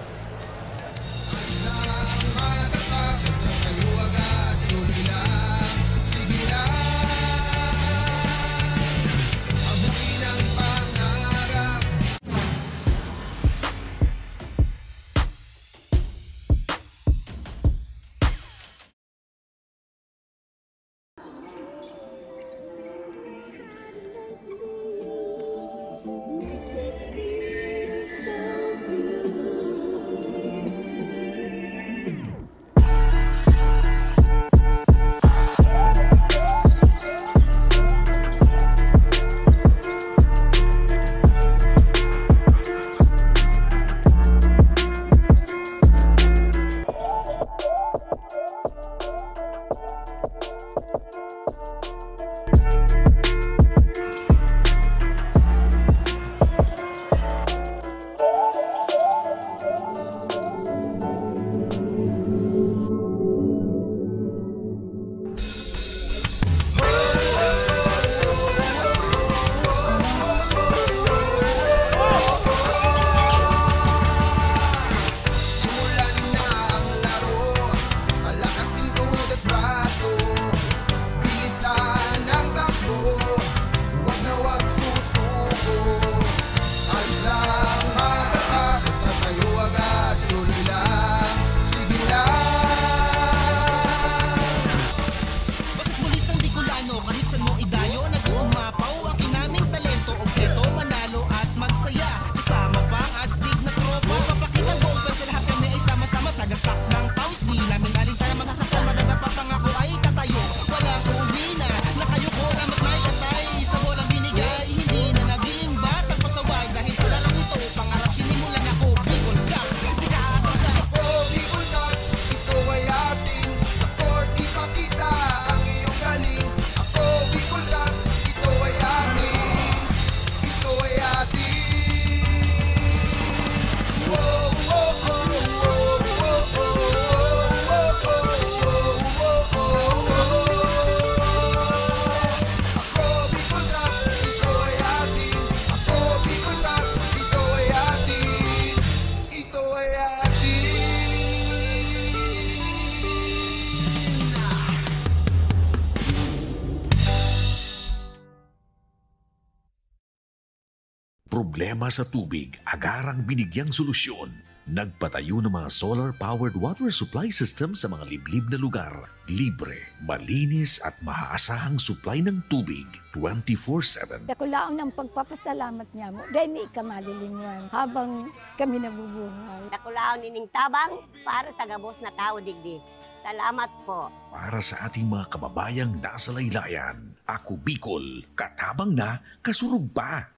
Speaker 7: Problema sa tubig, agarang binigyang solusyon. Nagpatayo ng mga solar-powered water supply system sa mga liblib na lugar. Libre, malinis at maaasahang supply ng tubig 24/7.
Speaker 8: Dakulaon ng pagpapasalamat niya mo dahil may kamalilinguan habang kami nabubuhay.
Speaker 9: Dakulaon nining tabang para sa gabos na tao digdi. Salamat po.
Speaker 7: Para sa ating mga kababayang nasa laylayan, Ako Bicol, katabang na, kasurug pa.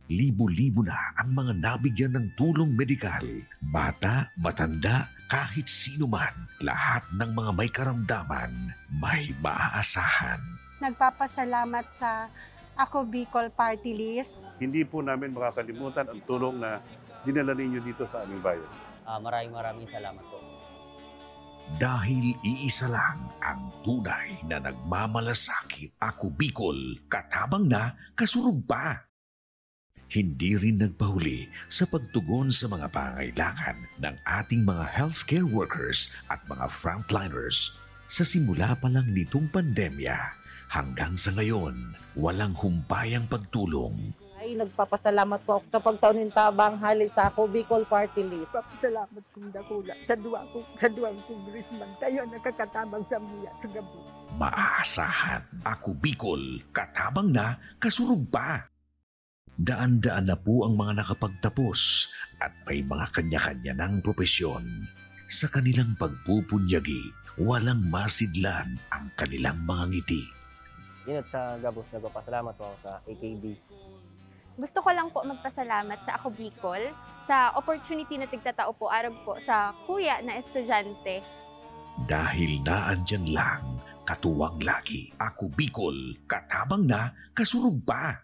Speaker 7: Libo-libo na ang mga nabigyan ng tulong medikal. Bata, matanda, kahit sino man, lahat ng mga may karamdaman, may maaasahan.
Speaker 10: Nagpapasalamat sa Ako Bicol Party List.
Speaker 6: Hindi po namin makakalimutan ang tulong na dinala ninyo dito sa aming bayan.
Speaker 11: Maraming salamat po.
Speaker 7: Dahil iisa lang ang tunay na nagmamalasakit. Ako Bicol, katabang na, kasurug pa. Hindi rin nagpahuli sa pagtugon sa mga pangailangan ng ating mga healthcare workers at mga frontliners. Sa simula pa lang nitong pandemya, hanggang sa ngayon, walang humpayang pagtulong.
Speaker 12: Ay, nagpapasalamat po ako sa pagtaunin tabang hali sa Ako Bicol Party List.
Speaker 8: Papasalamat kong dakula sa duwang kongresman tayo nakakatabang sa muya sa gabi.
Speaker 7: Maaasahan, Ako Bicol, katabang na, kasurug pa. Daan-daan na po ang mga nakapagtapos at may mga kanya-kanya ng propesyon. Sa kanilang pagpupunyagi, walang masidlan ang kanilang mga ngiti.
Speaker 11: Yun at sa Gabos, nagpapasalamat po ako sa AKB.
Speaker 13: Gusto ko lang po magpasalamat sa Ako Bicol sa opportunity na tigtatao po arag po sa kuya na estudyante.
Speaker 7: Dahil naandyan lang, katuwang lagi, Ako Bicol, katabang na, kasurug pa.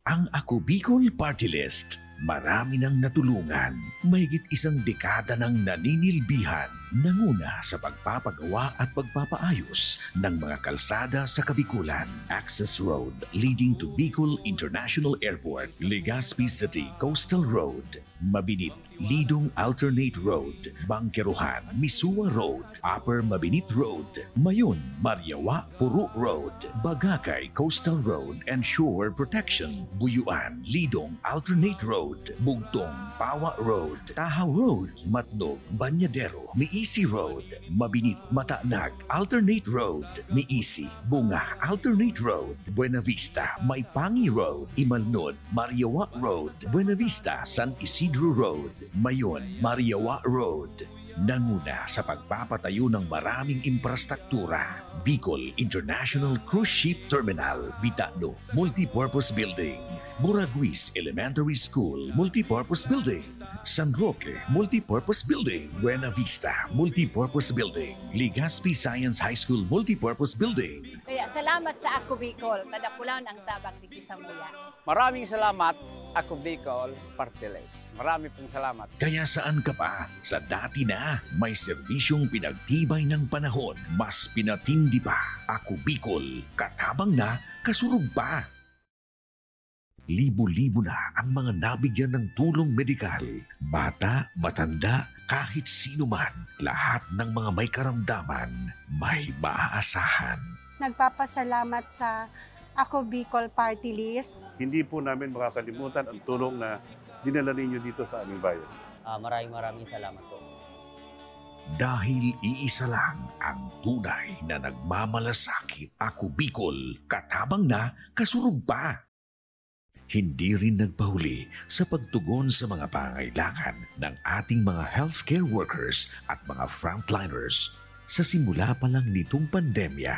Speaker 7: Ang Ako Bicol Party List, marami nang natulungan, mahigit 1 dekada nang naninilbihan, nanguna sa pagpapagawa at pagpapaayos ng mga kalsada sa Kabikulan. Access Road leading to Bicol International Airport, Legazpi City Coastal Road, Mabinit, Lidong Alternate Road, Bangkeruhan, Misua Road, Upper Mabinit Road, Mayon, Mariawa, Puro Road, Bagakay Coastal Road and Shore Protection, Buyuan, Lidong Alternate Road, Bugtong, Pawa Road, Tahaw Road, Matnog, Banyadero, Miisi Road, Mabinit, Matanag, Alternate Road, Miisi, Bunga, Alternate Road, Buena Vista, Maipangi Road, Imalnod, Mariawa Road, Buena Vista, San Isidro Road, Mayon, Mariawa Road. Nanguna sa pagpapatayo ng maraming infrastruktura. Bicol International Cruise Ship Terminal, Bitano, Multipurpose Building, Buraguis Elementary School, Multipurpose Building, San Roque, Multipurpose Building, Buena Vista, Multipurpose Building, Legazpi Science High School, Multipurpose Building.
Speaker 14: Kaya salamat sa Ako Bicol, kadakulaon ang tabang dito sa muya.
Speaker 15: Maraming salamat, Ako Bicol Party List. Marami pong salamat.
Speaker 7: Kaya saan ka pa? Sa dati na, may serbisyong pinagtibay ng panahon, mas pinatindi pa. Ako Bicol, katabang na, kasurug pa. Libo-libo na ang mga nabigyan ng tulong medikal. Bata, matanda, kahit sino man, lahat ng mga may karamdaman, may maaasahan.
Speaker 10: Nagpapasalamat sa Ako Bicol Party List.
Speaker 6: Hindi po namin makakalimutan ang tulong na dinala ninyo dito sa aming bayan.
Speaker 11: Maraming salamat po.
Speaker 7: Dahil iisa lang ang tunay na nagmamalasakit. Ako Bicol, katabang na, kasurug pa. Hindi rin nagpahuli sa pagtugon sa mga pangailangan ng ating mga healthcare workers at mga frontliners. Sa simula pa lang nitong pandemya,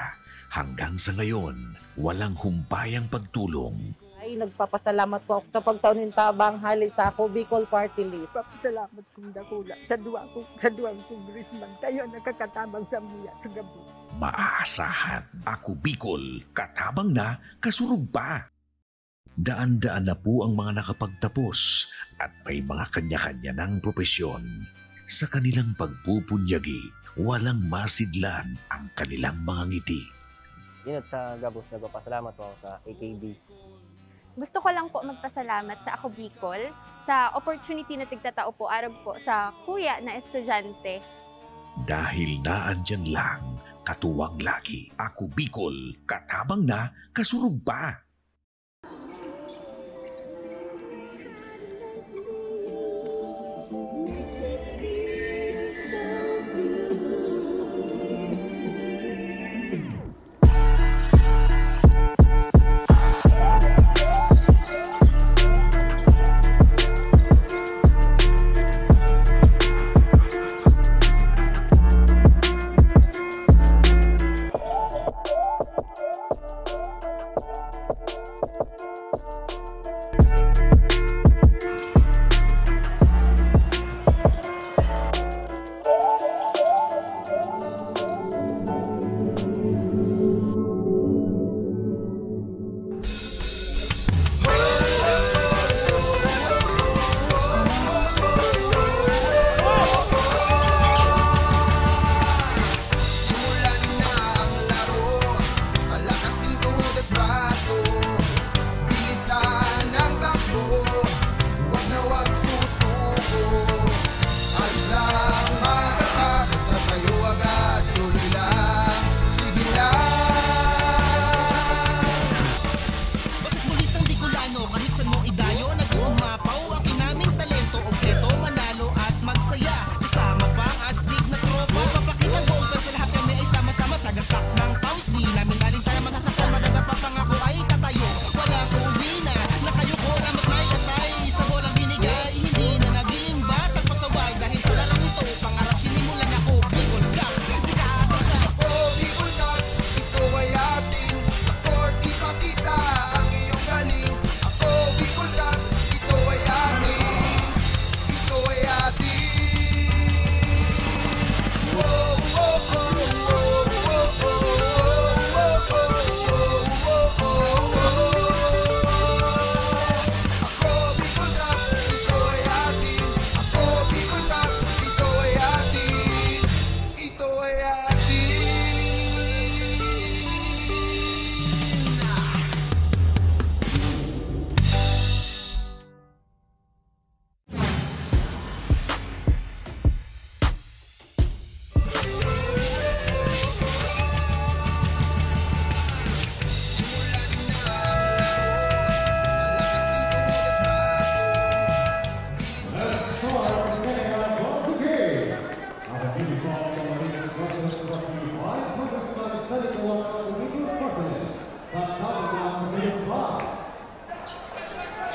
Speaker 7: hanggang sa ngayon, walang humpayang pagtulong.
Speaker 12: Ay, nagpapasalamat po ako sa pagtaunin tabang hali sa Ako Bicol Party List.
Speaker 8: Papasalamat kong dakula sa duwang kongresman tayo nakakatabang sa muya sa gabi.
Speaker 7: Maaasahan, Ako Bicol, katabang na, kasurug pa. Daan-daan na po ang mga nakapagtapos at may mga kanya-kanya ng propesyon. Sa kanilang pagpupunyagi, walang masidlan ang kanilang mga ngiti.
Speaker 11: Yun at sa Gabos, nagpapasalamat po ako sa AKB.
Speaker 13: Gusto ko lang po magpasalamat sa Ako Bicol sa opportunity na tigtatao po arag po sa kuya na estudyante.
Speaker 7: Dahil naandyan lang, katuwang lagi, Ako Bicol, katabang na, kasurug pa.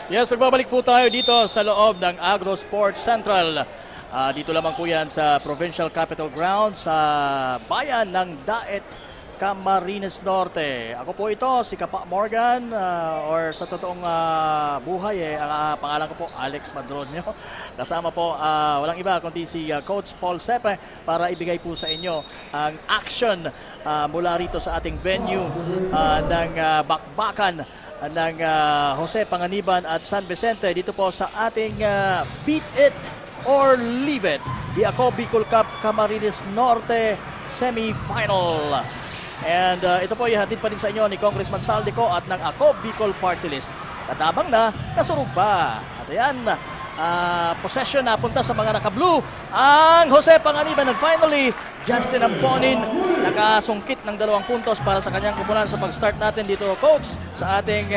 Speaker 1: Yes, nagbabalik po tayo dito sa loob ng Agro Sports Central. Dito lamang po yan sa Provincial Capital Ground sa bayan ng Daet, Camarines Norte. Ako po ito, si Kapa Morgan, or sa totoong buhay, ang pangalan ko po, Alex Madronio. Kasama po, walang iba kundi si Coach Paul Sepe para ibigay po sa inyo ang action mula rito sa ating venue ng bakbakan ng Jose Panganiban at San Vicente dito po sa ating Beat It or Leave It, the Ako Bicol Cup Camarines Norte Semifinals. And ito po ihatid pa rin sa inyo ni Congressman Saldico at ng Ako Bicol Party List. Katabang na, kasurog pa. At ayan, possession na punta sa mga naka-blue ang Jose Panganiban, and finally Justin Amponin nakasungkit ng 2 puntos para sa kanyang kupunan sa pag-start natin dito, Coach, sa ating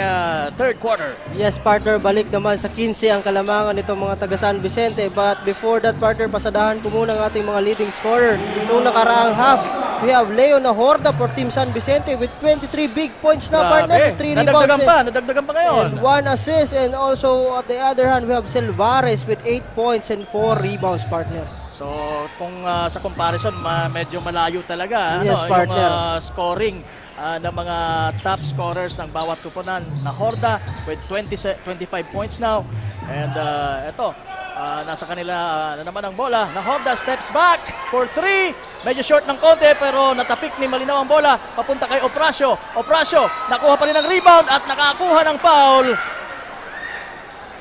Speaker 1: third quarter.
Speaker 2: Yes, partner, balik naman sa 15 ang kalamangan nitong mga taga San Vicente. But before that, partner, pasadahan ko muna ang ating mga leading scorer. Noong nakaraang half, we have Leo Nahorda for Team San Vicente with 23 big points na, partner. 3 rebounds.
Speaker 1: Nadagdagan pa ngayon.
Speaker 2: And 1 assist. And also, at the other hand, we have Silvares with 8 points and 4 rebounds, partner.
Speaker 1: So, kung sa comparison, medyo malayo talaga
Speaker 2: yes,
Speaker 1: yung scoring ng mga top scorers ng bawat kupunan. Nahorda with 25 points now. And ito, nasa kanila na naman ang bola. Nahorda steps back for 3. Medyo short ng konti pero natapik ni Malinaw ang bola. Papunta kay Oprasio. Oprasio, nakuha pa rin ng rebound at nakakuha ng foul.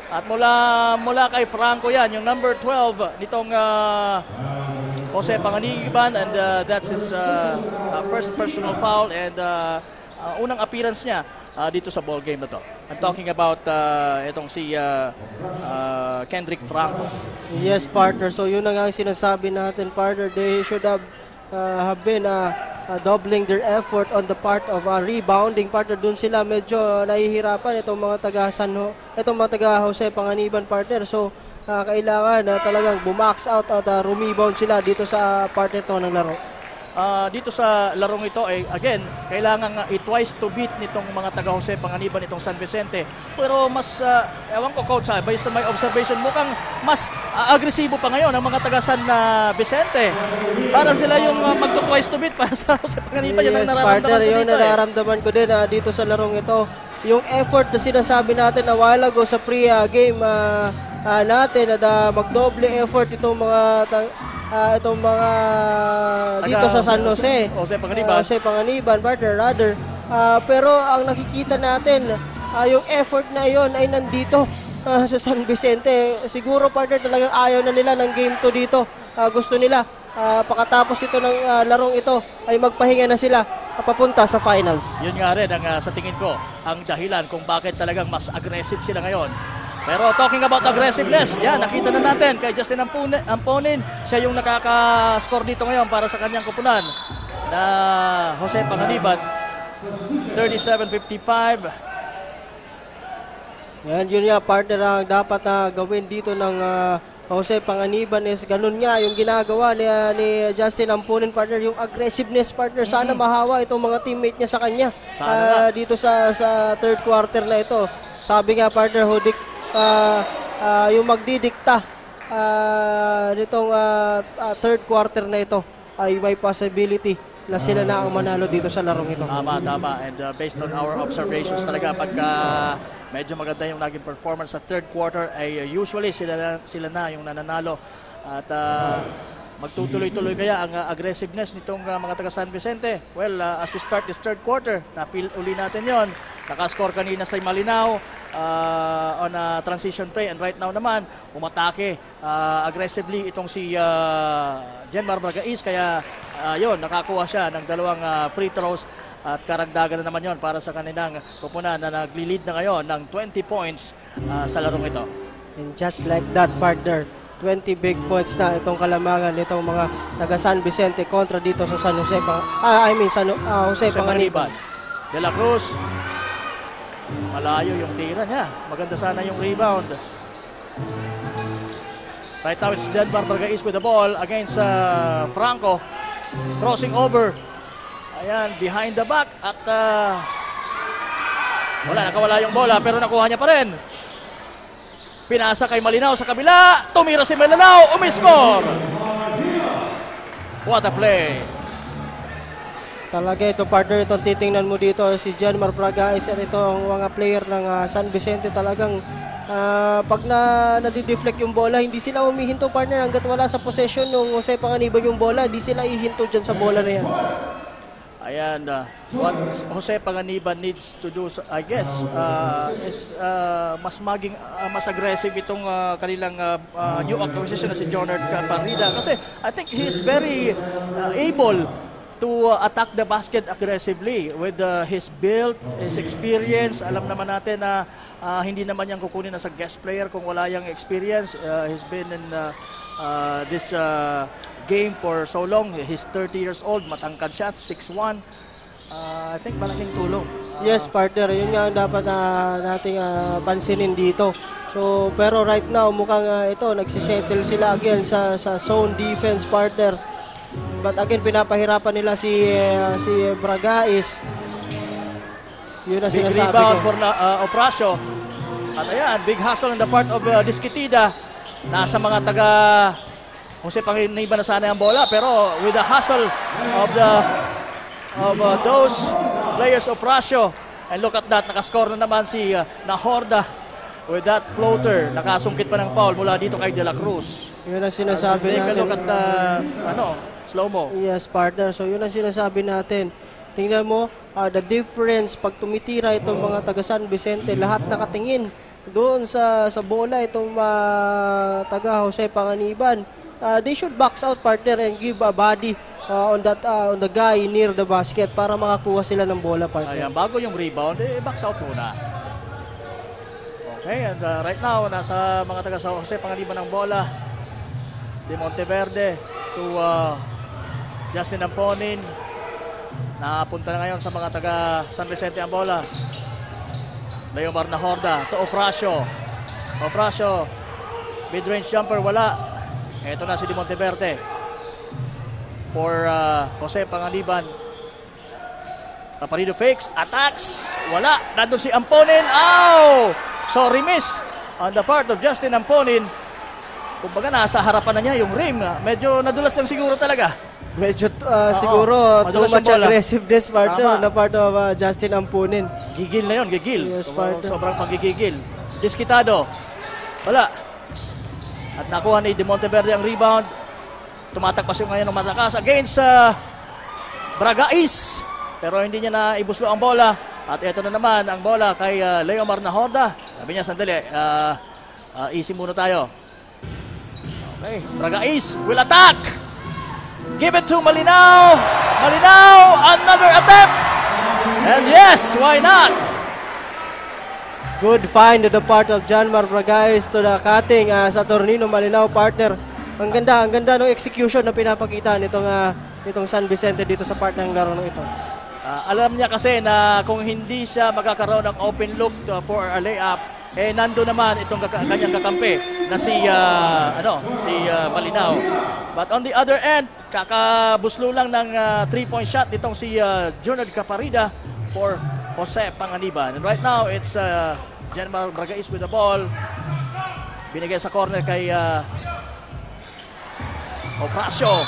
Speaker 1: At mula kay Franco yan, yung number 12 nitong Jose Panganiban, and that's his first personal foul and unang appearance niya dito sa ball game na to. I'm talking about itong si Kendrick Franco.
Speaker 2: Yes, partner. So yun na nga ang sinasabi natin, partner. They should have been doubling their effort on the part of rebounding, partner. Doon sila medyo nahihirapan itong mga taga Jose Panganiban, partner. So kailangan talagang bumax out at rumebound sila dito sa part ito ng laro.
Speaker 1: Dito sa larong ito ay again, kailangan twice to beat nitong mga taga Jose Panganiban itong San Vicente. Pero mas ewan ko, coach, based on my observation, mukhang mas agresibo pa ngayon ang mga taga San Vicente. Parang sila yung magto-twice to beat para sa Jose Panganiban. Yan ang nararamdaman ko dito.
Speaker 2: Yung nararamdaman ko din dito sa larong ito. Yung effort na sinasabi natin a while ago sa pre-game natin na magdoble effort itong mga dito sa San Jose.
Speaker 1: Jose Panganiban.
Speaker 2: Jose Panganiban, partner, rather. Pero ang nakikita natin, yung effort na yon ay nandito sa San Vicente. Siguro, partner, talagang ayaw na nila ng game 2 dito. Gusto nila, pagkatapos ito ng larong ito, ay magpahinga na sila papunta sa finals.
Speaker 1: Yun nga rin ang sa tingin ko ang dahilan kung bakit talagang mas aggressive sila ngayon. Pero talking about aggressiveness, yan, nakita na natin kay Justin Amponin. Siya yung nakaka-score dito ngayon para sa kanyang kupunan na Jose Panganiban. 37-55.
Speaker 2: Yan, yun nga, partner, ang dapat na gawin dito ng Jose Panganiban is ganun nga yung ginagawa ni Justin Amponin, partner, yung aggressiveness, partner. Sana mahawa itong mga teammate niya sa kanya dito sa third quarter na ito. Sabi nga, partner, Hudik, yung magdidikta nitong third quarter na ito ay may possibility na sila na ang manalo dito sa larong ito.
Speaker 1: Tama. And based on our observations talaga, pagka medyo maganda yung naging performance sa third quarter ay usually sila na yung nananalo. At magtutuloy-tuloy kaya ang aggressiveness nitong mga taga San Vicente. Well, as we start this third quarter, na-feel uli natin yon. Nakascore kanina sa Malinaw on a transition play, and right now naman umatake aggressively itong si Jenmar Bragais, kaya yon, nakakuha siya ng 2 free throws at karagdagan na naman yon para sa kanilang kupunan na nagli-lead na ngayon ng 20 points sa larong ito.
Speaker 2: And just like that, partner, 20 big points na itong kalamangan nitong mga taga San Vicente kontra dito sa San Jose Jose Panganiban.
Speaker 1: De La Cruz, malayo yung tira niya. Maganda sana yung rebound. Right now it's Jenmar Bragais with the ball against Franco. Crossing over. Ayan, behind the back. At nakawala yung bola pero nakuha niya pa rin. Pinasa kay Malinaw sa kabila. Tumira si Malinaw. Umiscore. What a play.
Speaker 2: Talaga ito partner, itong titingnan mo dito si Janmar Bragais at ito ang mga player ng San Vicente talagang pag nadideflect yung bola, hindi sila humihinto partner hanggat wala sa possession nung Jose Panganiban yung bola, hindi sila ihinto dyan sa bola na yan.
Speaker 1: Ayan, what Jose Panganiban needs to do, I guess, is mas aggressive itong kanilang new acquisition na si Jonard Caparida kasi I think he's very able to attack the basket aggressively with his build, his experience. Alam naman natin na hindi naman yan kukunin na sa guest player kung wala yung experience. He's been in this game for so long. He's 30 years old, matangkad siya, 6'1". I think malaking tulong.
Speaker 2: Yes, partner. Yun nga ang dapat nating pansinin dito. So, pero right now, mukhang ito, nagsisettle sila again sa zone defense, partner. But again, pinapahirapan nila si Bragais. Yun ang
Speaker 1: big
Speaker 2: sinasabi
Speaker 1: rebound
Speaker 2: ko.
Speaker 1: for Oprasio. At ayan, big hustle on the part of Disquitida. Nasa mga taga Jose Panganiban na sana ang bola, pero with the hustle of those players of Oprasio. And look at that, nakascore na naman si Nahorda with that floater. Nakasungkit pa ng foul mula dito kay De La Cruz.
Speaker 2: Yun ang sinasabi natin.
Speaker 1: Take a look at slow-mo.
Speaker 2: Yes, partner. So, yun ang sinasabi natin. Tingnan mo, the difference pag tumitira itong mga taga San Vicente, lahat nakatingin doon sa bola itong taga Jose Panganiban. They should box out, partner, and give a body on the guy near the basket para makakuha sila ng bola, partner.
Speaker 1: Ayan, bago yung rebound, box out muna. Okay, and right now, nasa mga taga Jose Panganiban ng bola. De Monteverde to Justin Amponin. Napunta na ngayon sa mga taga San Vicente ang bola. Leomar Nahorda to Oprasio. Oprasio, mid-range jumper, wala. Ito na si De Monteverde for Jose Panganiban. Caparido fakes, attacks, wala. Nandun si Amponin. Ow! Sorry miss on the part of Justin Amponin. Kumbaga nasa harapan na niya yung rim. Medyo nadulas lang siguro talaga.
Speaker 2: Medyo siguro too much aggressiveness, partner, na part of Justin Amponin.
Speaker 1: Gigil na yun, gigil.
Speaker 2: Yes, partner.
Speaker 1: Sobrang pagigigil. Disquitado. Wala. At nakuha ni De Monteverde ang rebound. Tumatakpas yung ngayon ng matakas against Bragais. Pero hindi niya na ibuslo ang bola. At ito na naman ang bola kay Leomar Nahorda. Sabi niya, sandali, easy muna tayo. Okay, Bragais will attack. Give it to Malinaw. Malinaw, another attempt. And yes, why not?
Speaker 2: Good find to the part of Janmar Bragais to the cutting sa Tornino Malinaw, partner. Ang ganda ng execution na pinapakita nitong San Vicente dito sa part ng laro ng ito.
Speaker 1: Alam niya kasi na kung hindi siya magkakaroon ng open look for a layup, nando naman itong kanyang kakampi na si Malinaw. But on the other end, kakabuslo lang ng 3-point shot nitong si Jonard Caparida for Jose Panganiban. And right now, it's Janmar Bragais with the ball. Binigay sa corner kay Oprasio.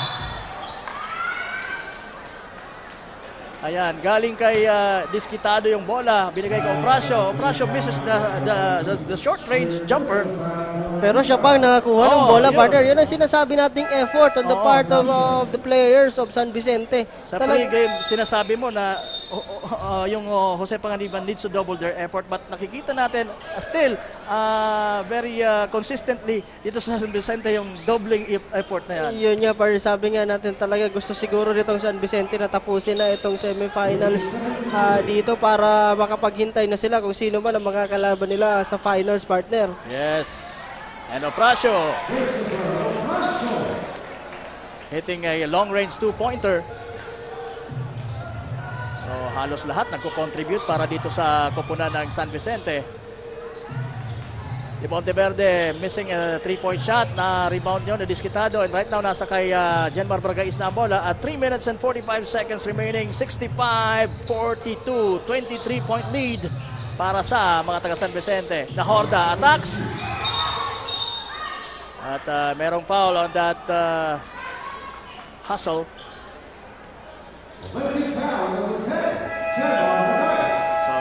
Speaker 1: Ayan, galing kay Disquitado yung bola, binigay kay Oprasio. Oprasio misses the short range jumper.
Speaker 2: Pero siya pang nakakuha ng bola, partner. Yun ang sinasabi nating effort on the part of the players of San Vicente.
Speaker 1: Sa pre-game, sinasabi mo na yung Jose Panganiban needs to double their effort, but nakikita natin still very consistently dito sa San Vicente yung doubling effort na yan.
Speaker 2: Yun nga, partner, sabi nga natin talaga gusto siguro nitong San Vicente na tapusin na itong semifinals dito para makapaghintay na sila kung sino man ang makakalaban nila sa finals, partner.
Speaker 1: Yes. And Oprasio hitting a long-range two-pointer. So halos lahat nagko-contribute para dito sa koponan ng San Vicente. De Monteverde missing a 3-point shot na rebound nyo na Disquitado. And right now nasa kay Janmar Bragais na ang bola at 3 minutes and 45 seconds remaining. 65-42, 23-point lead para sa mga taga San Vicente. Nahorda attacks. At merong foul on that hustle. So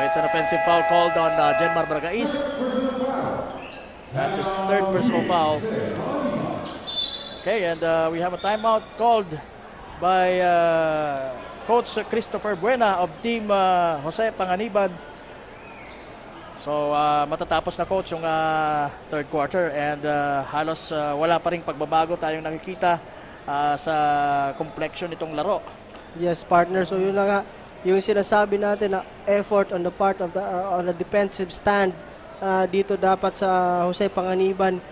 Speaker 1: it's an offensive foul called on Jenmar Bragais. That's his third personal foul. Okay, and we have a timeout called by Coach Christopher Buena of Team Jose Panganiban. So matatapos na, Coach, yung third quarter, and halos wala pa ring pagbabago tayong nakikita sa complexion nitong laro.
Speaker 2: Yes, partner. So yun na nga, yung sinasabi natin na effort on the part of the on the defensive stand dito dapat sa Jose Panganiban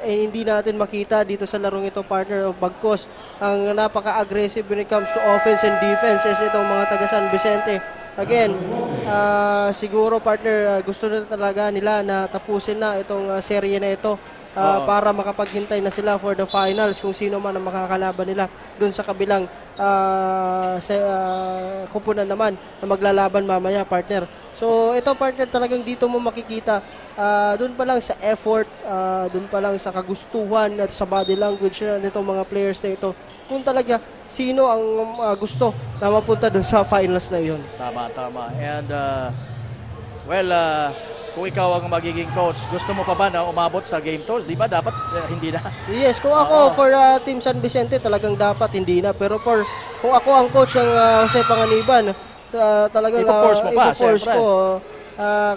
Speaker 2: hindi natin makita dito sa larong ito, partner. Bagkos ang napaka-aggressive when it comes to offense and defense is itong mga taga San Vicente. Again, siguro, partner, gusto na talaga nila na tapusin na itong serye na ito para makapaghintay na sila for the finals kung sino man ang makakalaban nila dun sa kabilang kupunan naman na maglalaban mamaya, partner. So ito, partner, talagang dito mo makikita dun pa lang sa effort, dun pa lang sa kagustuhan at sa body language nitong mga players na ito, kung talaga sino ang gusto na mapunta dun sa finals na yun.
Speaker 1: Tama, tama. And kung ikaw ang magiging coach, gusto mo pa ba na umabot sa game tolls? Di ba dapat hindi na?
Speaker 2: Yes, kung ako for Team San Vicente, talagang dapat hindi na. Pero kung ako ang coach ng Jose Panganiban, talagang ipo-force ko.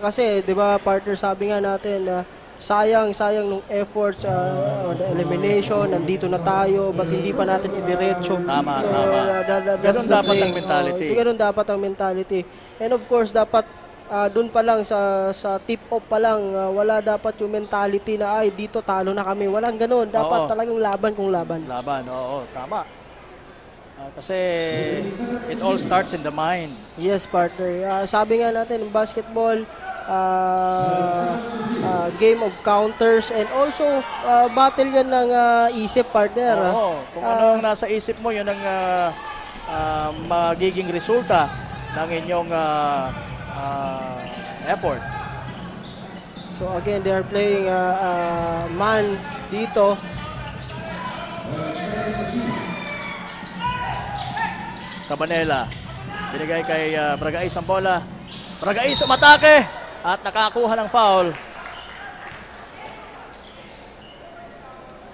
Speaker 2: Kasi, di ba, partner, sabi nga natin, sayang nung efforts on the elimination, nandito na tayo, ba't hindi pa natin idiretso?
Speaker 1: Tama, tama. Ganun dapat ang mentality.
Speaker 2: Ganun dapat ang mentality. And of course, dapat doon pa lang sa tip-off pa lang, wala dapat yung mentality na ay dito talo na kami. Walang ganoon. Dapat talagang laban kung laban.
Speaker 1: Laban, oo, tama. Kasi it all starts in the mind.
Speaker 2: Yes, partner. Sabi nga natin, basketball, game of counters, and also battle yan ng isip, partner.
Speaker 1: Oo, kung ano ang nasa isip mo, yun ang magiging resulta ng inyong effort.
Speaker 2: So again, they are playing man dito.
Speaker 1: Cabanela, binigay kay Bragais ang bola. Bragais umatake at nakakuha ng foul.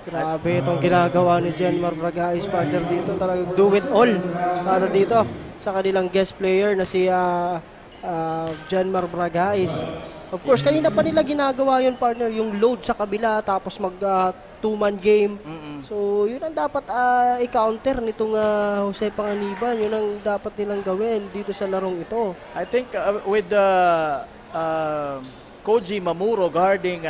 Speaker 2: Grabe itong ginagawa ni Jenmar Bragais, partner, dito. Talagang do it all para dito sa kanilang guest player na si Jenmar Bragais. Of course, kanina pa nila ginagawa yun, partner, yung load sa kabila tapos mag two-man game. So, yun ang dapat i-counter nitong Jose Panganiban. Yun ang dapat nilang gawin dito sa larong ito.
Speaker 1: I think with Koji Mamuro guarding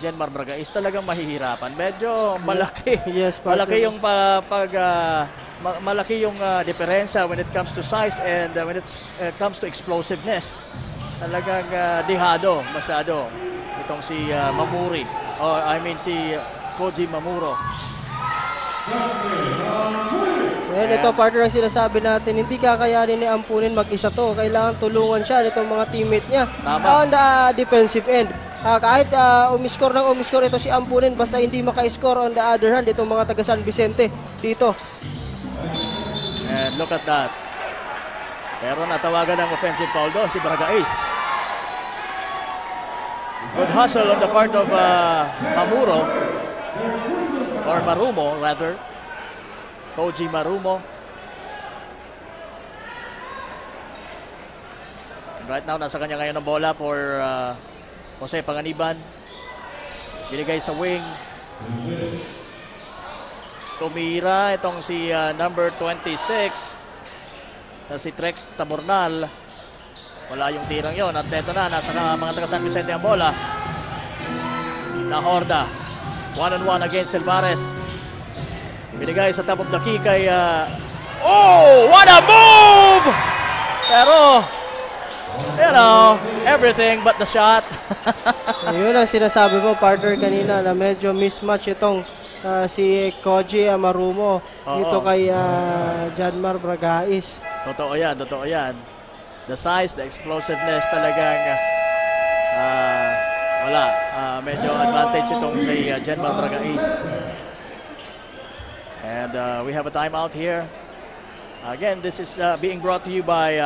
Speaker 1: Jenmar Bragais, talagang mahihirapan. Medyo malaki.
Speaker 2: Yes,
Speaker 1: malaki yung malaki yung diferensya when it comes to size and when it comes to explosiveness. Talagang dihado masyado itong si Mamuri, or I mean si Koji Mamuro.
Speaker 2: Well, ito, partner, ang sinasabi natin, hindi kakayanin ni Ampunin mag-isa to. Kailangan tulungan siya nitong mga teammate niya on the defensive end. Kahit umiskor ito si Ampunin, basta hindi maka-score on the other hand itong mga taga San Vicente dito.
Speaker 1: And look at that. Pero natawagan ng offensive foul doon si Bragais. Good hustle on the part of Mamuro, or Marumo rather. Koji Marumo. Right now, nasa kanya ngayon ang bola for Jose Panganiban. Binigay sa wing. Tumira itong si number 26 na si Trex Tabornal. Wala yung tirang yon. At ito na, nasa mga taga San Vicente ang bola. Nahorda. One-on-one against Silvares. Binigay sa top of the key kay oh! What a move! Pero everything but the shot.
Speaker 2: Yun ang sinasabi mo, partner, kanina na medyo mismatch itong si Koji Marumo dito kay Jenmar Bragais.
Speaker 1: Totoo yan, totoo yan. The size, the explosiveness talagang wala. medyo advantage itong si Jenmar Bragais. And we have a timeout here. Again, this is being brought to you by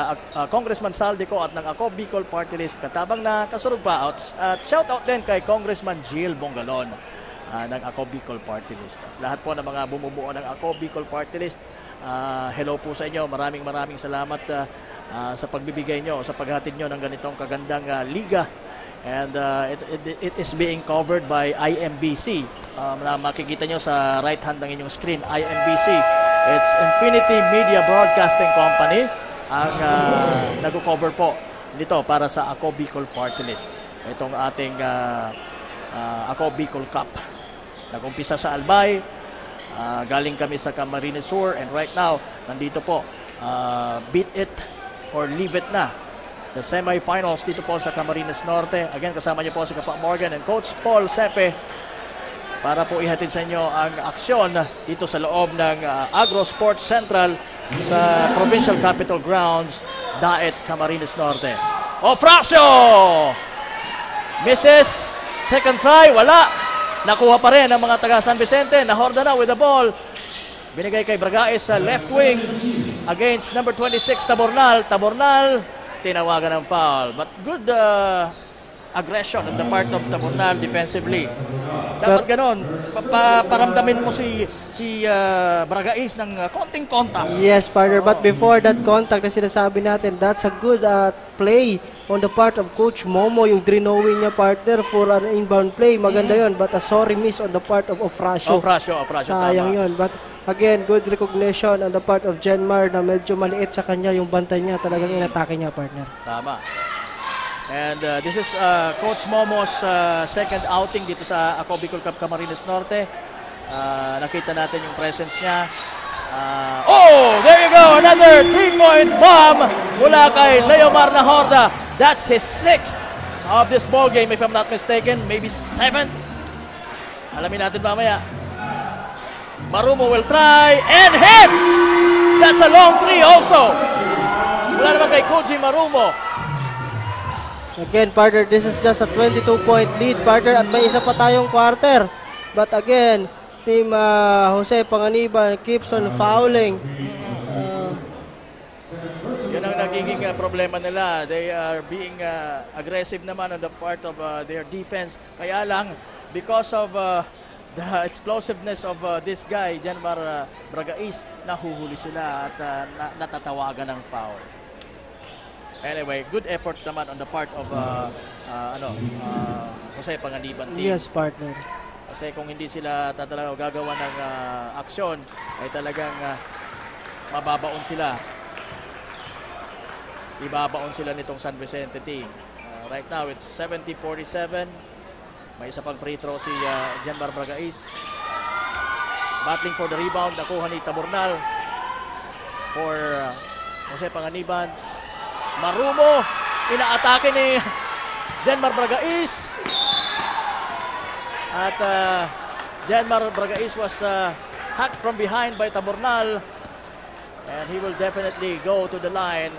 Speaker 1: Congressman Saldico at ng Ako Bicol Party List. Katabang na kasunod pa. At shout out din kay Congressman Jill Bongalon ng Ako Bicol Party List. At lahat po ng mga bumubuo ng Ako Bicol Party List, hello po sa inyo. Maraming salamat sa pagbibigay nyo, sa paghatid nyo ng ganitong kagandang liga. And it is being covered by IMBC. Makikita nyo sa right hand ng inyong screen, IMBC. It's Infinity Media Broadcasting Company ang nag-cover po nito para sa Ako Bicol Party List. Itong ating Ako Bicol Cup. Nag-umpisa sa Albay, galing kami sa Camarines Sur, and right now, nandito po, beat it or leave it na. The semi-finals dito po sa Camarines Norte. Again, kasama niyo po si Kapa Morgan and Coach Paul Sepe para po ihatid sa inyo ang aksyon dito sa loob ng Agro Sports Central sa Provincial Capital Grounds, Daet, Camarines Norte. Ofracio! Misses, second try, wala. Nakuha pa rin ang mga taga San Vicente. Nahorda na with the ball. Binigay kay Bragais sa left wing against number 26, Tabornal. Tabornal, tinawagan ng foul. But good aggression on the part of Tabornal defensively. Dapat ganon. Paramdamin mo si Bragais ng konting contact.
Speaker 2: Yes, partner. But before that contact na sinasabi natin, that's a good play on the part of Coach Momo. Yung drenowing niya, partner, for an inbound play. Maganda yon. But a sorry miss on the part of Ofracio.
Speaker 1: Ofracio,
Speaker 2: sayang
Speaker 1: tama.
Speaker 2: yon. But again, good recognition on the part of Jenmar na medyo maliit sa kanya yung bantay niya. Talagang inatake niya, partner.
Speaker 1: Tama. And this is Coach Momo's second outing dito sa Ako Bicol Cup Camarines Norte. Nakita natin yung presence niya. There you go! Another 3-point bomb mula kay Leomar Nahorda. That's his 6th of this ball game, if I'm not mistaken. Maybe 7th. Alamin natin mamaya. Marumo will try and hits! That's a long 3 also. Mula naman kay Koji Marumo.
Speaker 2: Again, partner, this is just a 22-point lead, partner, at may isa pa tayong quarter. But again, Team Jose Panganiban keeps on fouling.
Speaker 1: Yan ang nagiging problema nila. They are being aggressive naman on the part of their defense. Kaya lang, because of the explosiveness of this guy, Jenmar Bragais, nahuhuli sila at natatawagan ng foul. Anyway, good effort naman on the part of Jose Panganiban team.
Speaker 2: Yes, partner.
Speaker 1: Kasi kung hindi sila talaga gagawa ng aksyon, ay talagang mababaon sila. Ibabaon sila nitong San Vicente team. Right now, it's 70-47. May isa pang free throw si Jenmar Bragais. Battling for the rebound, nakuha ni Tabornal for Jose Panganiban. Marumo, inaatake ni Jenmar Bragais. At Jenmar Bragais was hacked from behind by Tabornal. And he will definitely go to the line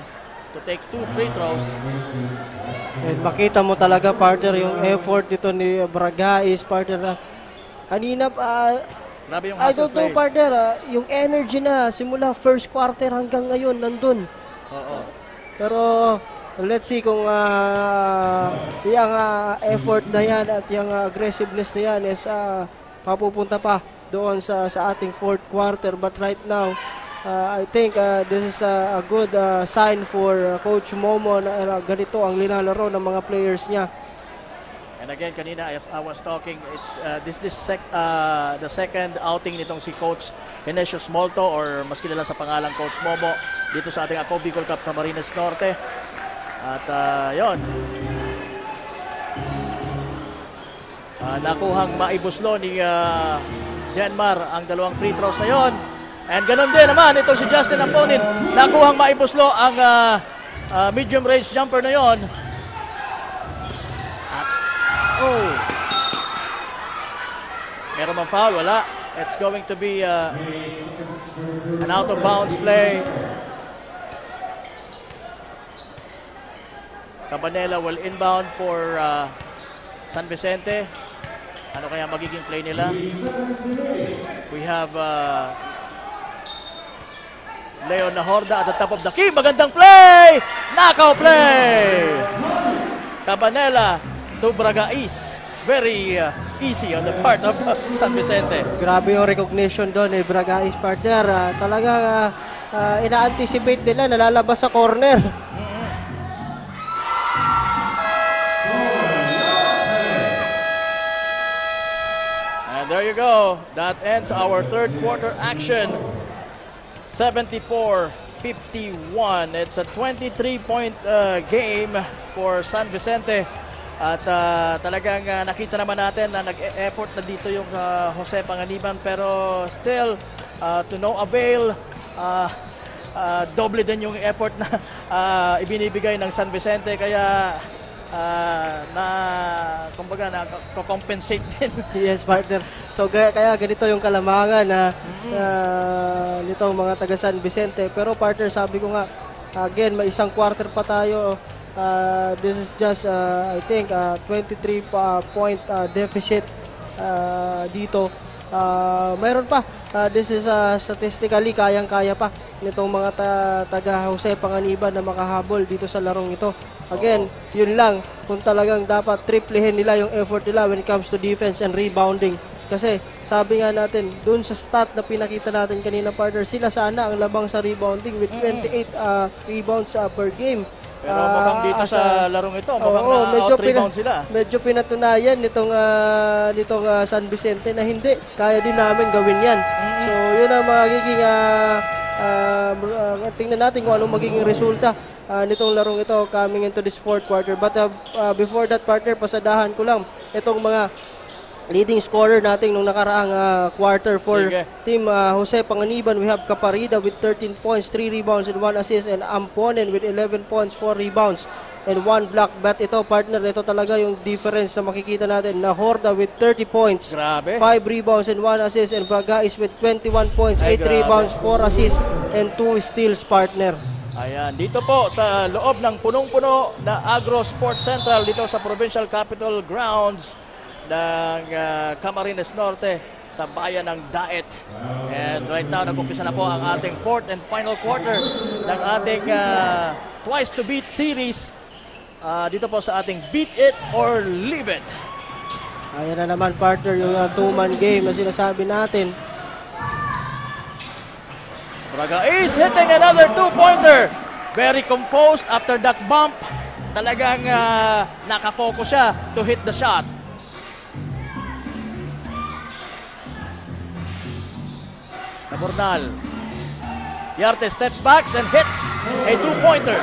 Speaker 1: to take 2 free throws.
Speaker 2: And makita mo talaga, partner, yung effort dito ni Bragais, partner. Kanina pa,
Speaker 1: grabe yung
Speaker 2: I don't know, partner, yung energy na simula first quarter hanggang ngayon nandun.
Speaker 1: Oo.
Speaker 2: Pero let's see kung yung effort na yan at yung aggressiveness na yan is papupunta pa doon sa ating fourth quarter. But right now, I think this is a good sign for Coach Momo na ganito ang linalaro ng mga players niya.
Speaker 1: And again, kanina as I was talking, it's the second outing nitong si Coach Inesio Smolto, or mas kilala sa pangalang Coach Momo, dito sa ating Ako Bicol Cup Camarines Norte. At yon, nakuhang maibuslo ni Jenmar ang 2 free throws na yon. And ganun din naman itong si Justin Amponin, nakuhang maibuslo ang medium range jumper na yon. Meron bang foul? Wala. It's going to be an out of bounds play. Cabanela will inbound for San Vicente. Ano kaya magiging play nila? We have Leo Nahorda at the top of the key. Magandang play! Knockout play! Cabanela to Bragais. Very easy on the part of San Vicente.
Speaker 2: Grabe yung recognition doon eh, Bragais partner. Talagang ina-anticipate nila, nalalabas sa corner.
Speaker 1: And there you go. That ends our third quarter action. 74-51. It's a 23-point game for San Vicente. At talagang nakita naman natin na nag-effort na dito yung Jose Panganiban, pero still to no avail. Doble din yung effort na ibinibigay ng San Vicente, kaya kumbaga na-compensate din.
Speaker 2: Yes, partner. So kaya ganito yung kalamangan na nitong mga taga San Vicente. Pero partner, sabi ko nga, again, may isang quarter pa tayo. This is just, I think, 23-point deficit dito. Mayroon pa. This is statistically, kayang-kaya pa nitong mga taga Jose Panganiban na makahabol dito sa larong ito. Again, yun lang. Kung talagang dapat triplehin nila yung effort nila when it comes to defense and rebounding. Kasi sabi nga natin, dun sa stat na pinakita natin kanina, partner, sila sana ang labang sa rebounding with 28 rebounds per game.
Speaker 1: Pero mukhang dito sa larong ito, mukhang na-out-rebound sila.
Speaker 2: Medyo pinatunayan nitong San Vicente na hindi. Kaya din namin gawin yan. So, yun ang magiging tingnan natin kung anong magiging resulta nitong larong ito coming into this fourth quarter. But before that, partner, pasadahan ko lang itong mga leading scorer natin nung nakaraang quarter for Team Jose Panganiban. We have Caparida with 13 points, 3 rebounds and 1 assist, and Amponen with 11 points, 4 rebounds and 1 block. But ito, partner, ito talaga yung difference na makikita natin. Nahorda with 30 points, 5 rebounds and 1 assist, and Bragais with 21 points, 8 rebounds, 4 assists and 2 steals, partner.
Speaker 1: Ayan, dito po sa loob ng punong-puno na Agro Sports Central dito sa Provincial Capitol Grounds ng Camarines Norte sa bayan ng Daet. And right now, nag-umpisa na po ang ating fourth and final quarter ng ating twice to beat series dito po sa ating Beat It or Leave It.
Speaker 2: Ayan na naman, partner, yung two-man game na sinasabi natin.
Speaker 1: Bragais hitting another two-pointer. Very composed after that bump. Talagang nakafocus siya to hit the shot. Nabornal. Yarte steps back and hits a two-pointer.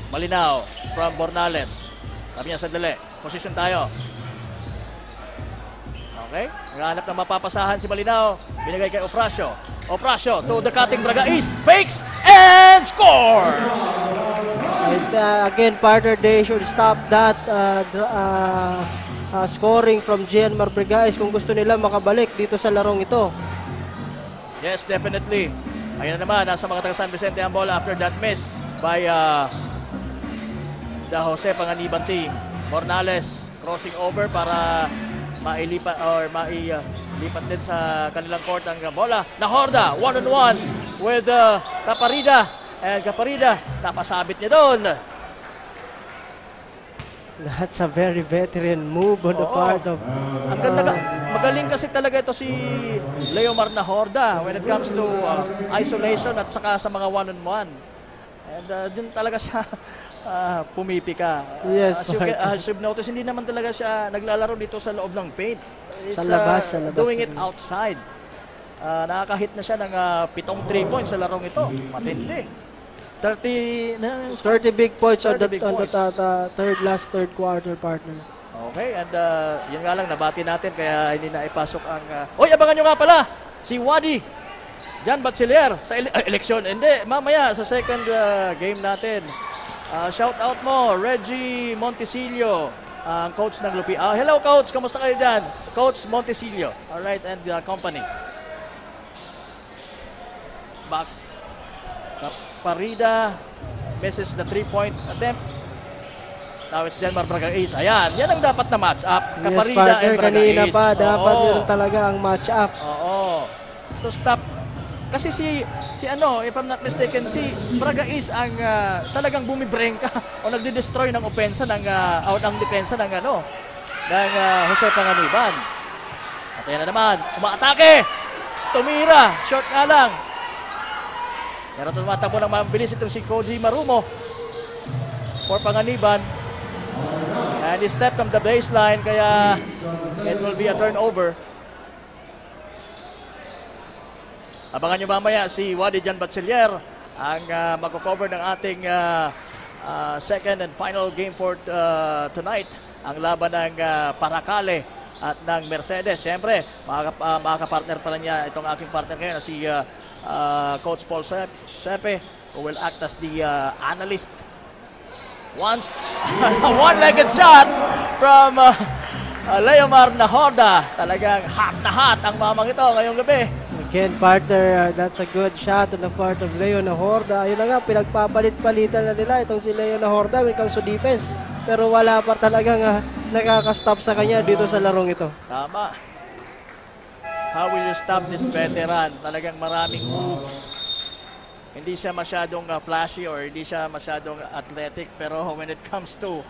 Speaker 1: Malinaw from Bornales. Sabi niya, sandali. Position tayo. Okay. Naghahanap ng mapapasahan si Malinaw. Binigay kay Ofracio. Ofracio to the cutting Bragais. Fakes and scores!
Speaker 2: And again, partner, they should stop that scoring from Gianmar Bragais kung gusto nila makabalik dito sa larong ito.
Speaker 1: Yes, definitely. Ayun na naman, nasa mga taga San Vicente ang bola after that miss by the Jose Panganiban team. Mornales crossing over para mailipat or mailipat din sa kanilang court ang bola. Nahorda, one-on-one with Caparida. And Caparida, napasabit niya doon.
Speaker 2: That's a very veteran move on the part of...
Speaker 1: Ang ganda, magaling kasi talaga ito si Leomar Nahorda when it comes to isolation at saka sa mga one-on-one. And dun talaga siya pumipika.
Speaker 2: Yes,
Speaker 1: as you've noticed, hindi naman talaga siya naglalaro dito sa loob ng paint.
Speaker 2: Sa labas.
Speaker 1: Doing it outside. Nakakahit na siya ng 7 3 points sa larong ito. Matindi. 30
Speaker 2: big points on the third quarter, partner.
Speaker 1: Okay, and yun nga lang, nabati natin kaya hindi na ipasok ang... Oy, abangan nyo nga pala, si Wadi Jan Batchelier sa eleksyon. Hindi, mamaya sa second game natin. Shout out mo, Reggie Montesilio, ang coach ng Lupi. Hello, coach, kamusta kayo dyan? Coach Montesilio, alright, and company. Back. Parida misses the 3-point attempt. Now it's Janmar Bragais. Ayan, yan ang dapat na match up.
Speaker 2: Yes,
Speaker 1: Caparida
Speaker 2: partner,
Speaker 1: and
Speaker 2: kanina
Speaker 1: Bragais.
Speaker 2: pa, dapat
Speaker 1: Oo.
Speaker 2: yun talaga ang match up.
Speaker 1: Oo. To stop. Kasi si ano, if I'm not mistaken, si Bragais ang talagang bumibrengka o nagdi-destroy ng opensa ng ng depensa ng Jose Panganiban. At ayan na naman, umaatake. Tumira, short nga lang. Pero tumatakbo ng mabilis itong si Koji Marumo for Panganiban. And he stepped on the baseline, kaya it will be a turnover. Abangan nyo mamaya si Wadi Jan Batchelier ang magko-cover ng ating second and final game for tonight. Ang laban ng Paracale at ng Mercedes. Siyempre, makaka-partner pa rin niya itong aking partner ngayon na si Coach Paul Sepe, who will act as the analyst. Once, one-legged shot from Leomar Nahorda. Talagang hot na hot ang mamang ito ngayong gabi.
Speaker 2: Again, partner, that's a good shot on the part of Leo Nahorda. Ayun na nga, pinagpapalit-palitan na nila itong si Leo Nahorda when it comes to defense. Pero wala pa talagang nakaka-stop sa kanya dito sa larong ito.
Speaker 1: Tama. How will you stop this veteran? Talagang maraming moves. Hindi siya masyadong flashy or hindi siya masyadong athletic, pero when it comes to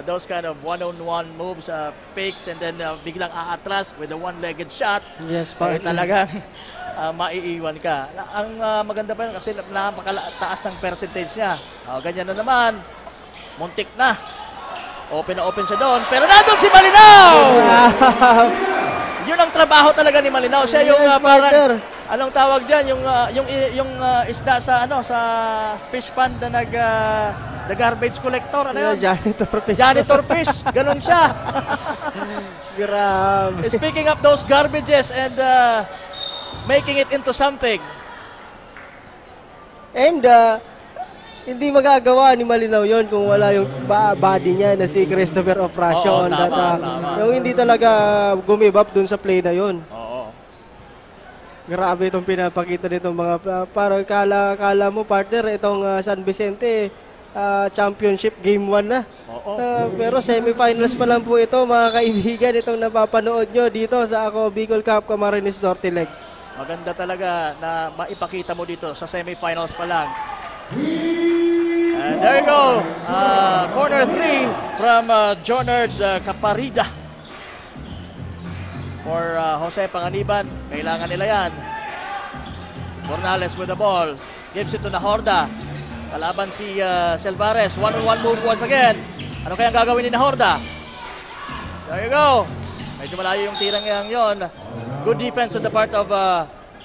Speaker 1: those kind of one-on-one moves, fakes, and then biglang aatras with a one-legged shot,
Speaker 2: yes,
Speaker 1: talagang maiiwan ka. Ang maganda pa yun kasi napakataas ng percentage niya. Ganyan na naman. Muntik na. Open na open siya doon. Pero nandun si Malinaw! Yun ang trabaho talaga ni Malinaw. Siya yung parang, anong tawag diyan, yung isda sa sa fish pond na the garbage collector, ano yun?
Speaker 2: Janitor fish.
Speaker 1: Janitor fish, ganun siya.
Speaker 2: Grabe.
Speaker 1: Speaking of those garbages and making it into something.
Speaker 2: And hindi magagawa ni Malinaw yon kung wala yung body niya na si Christopher Ofracio. Yung hindi talaga gumibap dun sa play na yon. Grabe itong pinapakita nitong mga parang kala mo partner itong San Vicente championship game 1 na. Pero semifinals pa lang po ito mga kaibigan, itong napapanood nyo dito sa Ako Bicol Cup Camarines Norte Leg.
Speaker 1: Maganda talaga na maipakita mo dito sa semifinals pa lang. And there you go. Corner 3 from Jonard Caparida. For Jose Panganiban, kailangan nila yan. Mornales with the ball. Gives it to Nahorda. Kalaban si Selvares. One-on-one move once again. Ano kayang gagawin ni Nahorda? There you go. Medyo malayo yung tirang yon. Good defense on the part of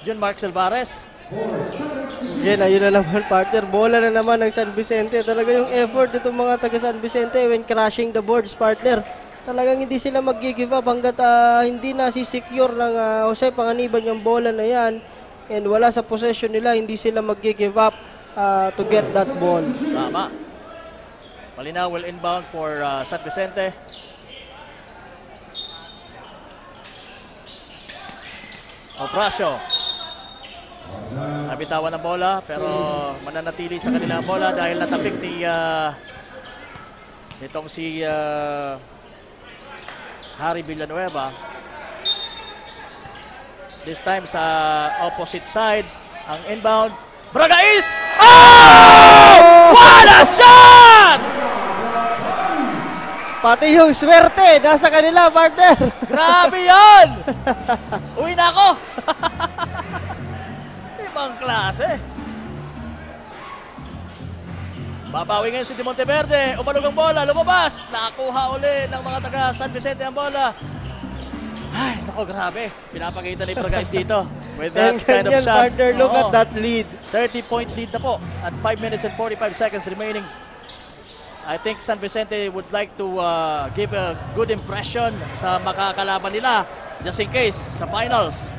Speaker 1: Jun Mark Selvares.
Speaker 2: Again, ayun na naman partner. Bola na naman ng San Vicente. Talaga yung effort itong mga taga San Vicente when crashing the boards partner. Talagang hindi sila mag-give up hanggat hindi na si-secure ng Jose Panganiban yung bola na yan. And wala sa possession nila, hindi sila mag-give up to get that ball.
Speaker 1: Tama. Malinaw will inbound for San Vicente. Ofracio. Nabitawan ng bola pero mananatili sa kanilang bola dahil natapik ni itong si Harry Villanueva. This time sa opposite side ang inbound. Bragais! Oh! What a shot!
Speaker 2: Pati yung swerte nasa kanila partner.
Speaker 1: Grabe yan! Uwi na ako! Ibang klase. Babawi ngayon si Monteverde. Umalog ang bola. Lumabas. Nakakuha uli ng mga taga San Vicente ang bola. Ay, nako grabe. Pinapakita ni Bragais dito. With that kind of shot.
Speaker 2: Partner, look at that lead.
Speaker 1: 30-point lead na po. At 5 minutes and 45 seconds remaining. I think San Vicente would like to give a good impression sa makakalaban nila. Just in case, sa finals.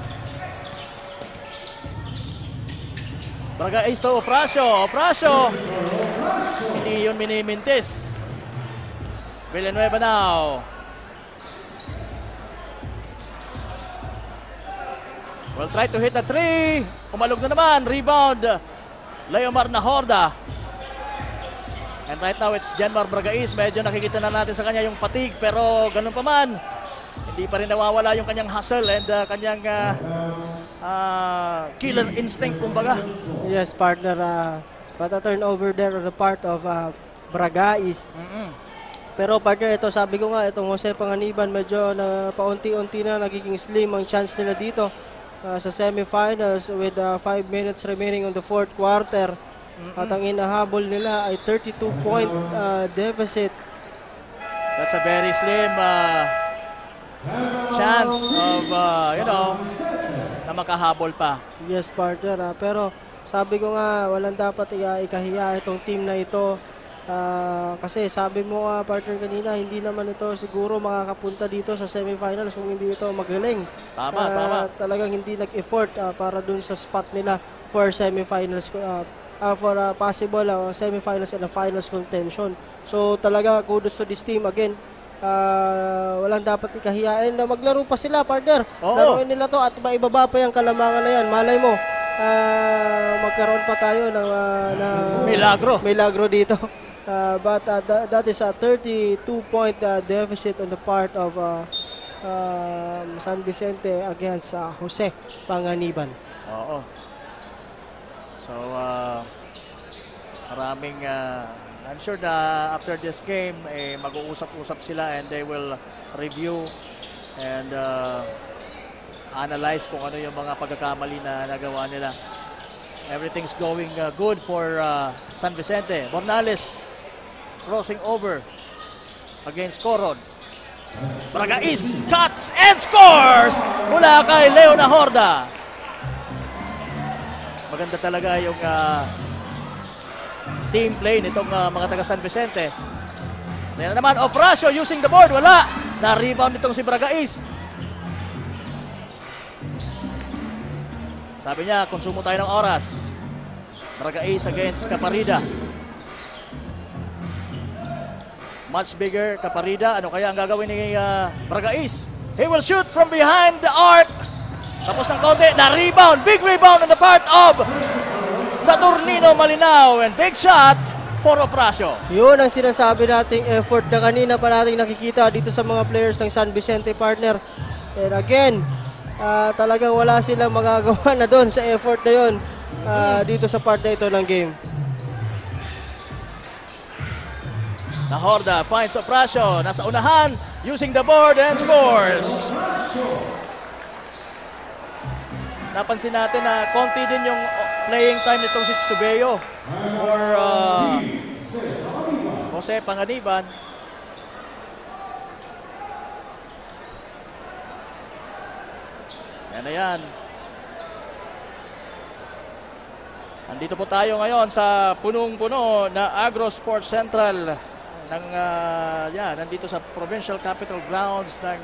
Speaker 1: Bragais to Ofracio. Ofracio. Hindi yun minimintis. Villanueva now. Will try to hit the 3. Umalog na naman. Rebound. Leomar Nahorda. And right now, it's Janmar Bragais. Medyo nakikita na natin sa kanya yung fatigue. Pero ganun pa man, hindi pa rin nawawala yung kanyang hustle and kanyang killer instinct, kumbaga.
Speaker 2: Yes, partner. But a turnover there on the part of Bragais. Pero partner, ito sabi ko nga, itong Jose Panganiban, medyo na paunti-unti na nagiging slim ang chance nila dito sa semifinals with 5 minutes remaining on the fourth quarter. At ang inahabol nila ay 32-point deficit.
Speaker 1: That's a very slim chance of, na makahabol pa.
Speaker 2: Yes, partner. Pero sabi ko nga, walang dapat ikahiya itong team na ito. Kasi sabi mo nga, partner, kanina, hindi naman ito siguro makakapunta dito sa semifinals kung hindi ito magaling.
Speaker 1: Tama.
Speaker 2: Talagang hindi nag-effort para dun sa spot nila for semifinals, for possible semifinals and a finals contention. So talaga, kudos to this team again. Walang dapat ikahiyain na maglaro pa sila, partner. Laruin nila to at maibaba pa yung kalamangan na yan. Malay mo, magkaroon pa tayo ng milagro dito. But that is a 32-point deficit on the part of San Vicente against Jose Panganiban.
Speaker 1: Oo. So, maraming, I'm sure na after this game, mag-uusap-usap sila and they will review and analyze kung ano yung mga pagkakamali na nagawa nila. Everything's going good for San Vicente. Bornales crossing over against Coron. Bragais cuts and scores mula kay Leo Nahorda. Maganda talaga yung team play nitong mga taga San Vicente. Ngayon naman, Ofracio using the board. Wala. Na-rebound nitong si Bragais. Sabi niya, konsumo tayo ng oras. Bragais against Caparida. Much bigger Caparida. Ano kaya ang gagawin ni Bragais? He will shoot from behind the arc. Tapos ng konti, na-rebound. Big rebound on the part of Saturnino Malinao. And big shot for Ofracio.
Speaker 2: Yun ang sinasabi nating effort na kanina pa nating nakikita dito sa mga players ng San Vicente, partner. And again, talagang wala silang magagawa na doon sa effort na yun dito sa part na ito ng game.
Speaker 1: Nahorda finds Ofracio. Nasa unahan, using the board and scores. Napansin natin na konti din yung playing time nitong si Tubeo for Jose Panganiban. Yan na yan. Nandito po tayo ngayon sa punong-puno na Agro Sports Central ng nandito sa Provincial Capital Grounds ng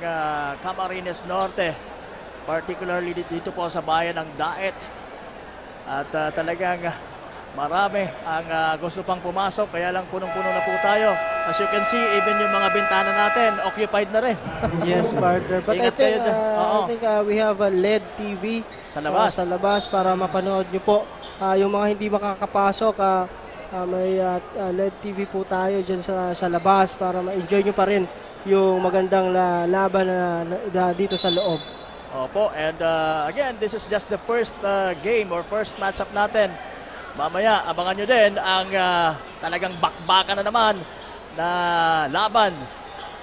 Speaker 1: Camarines Norte, particularly dito po sa bayan ng Daet. At talagang marami ang gusto pang pumasok, kaya lang punong-puno na po tayo. As you can see, even yung mga bintana natin occupied na rin.
Speaker 2: Yes, partner. But I think we have a LED TV
Speaker 1: sa labas
Speaker 2: para mapanood nyo po. Yung mga hindi makakapasok, may LED TV po tayo dyan sa labas para ma-enjoy nyo pa rin yung magandang laban na dito sa loob.
Speaker 1: Opo, and again, this is just the first game or first matchup natin. Mamaya, abangan nyo din ang talagang bakbakan na naman na laban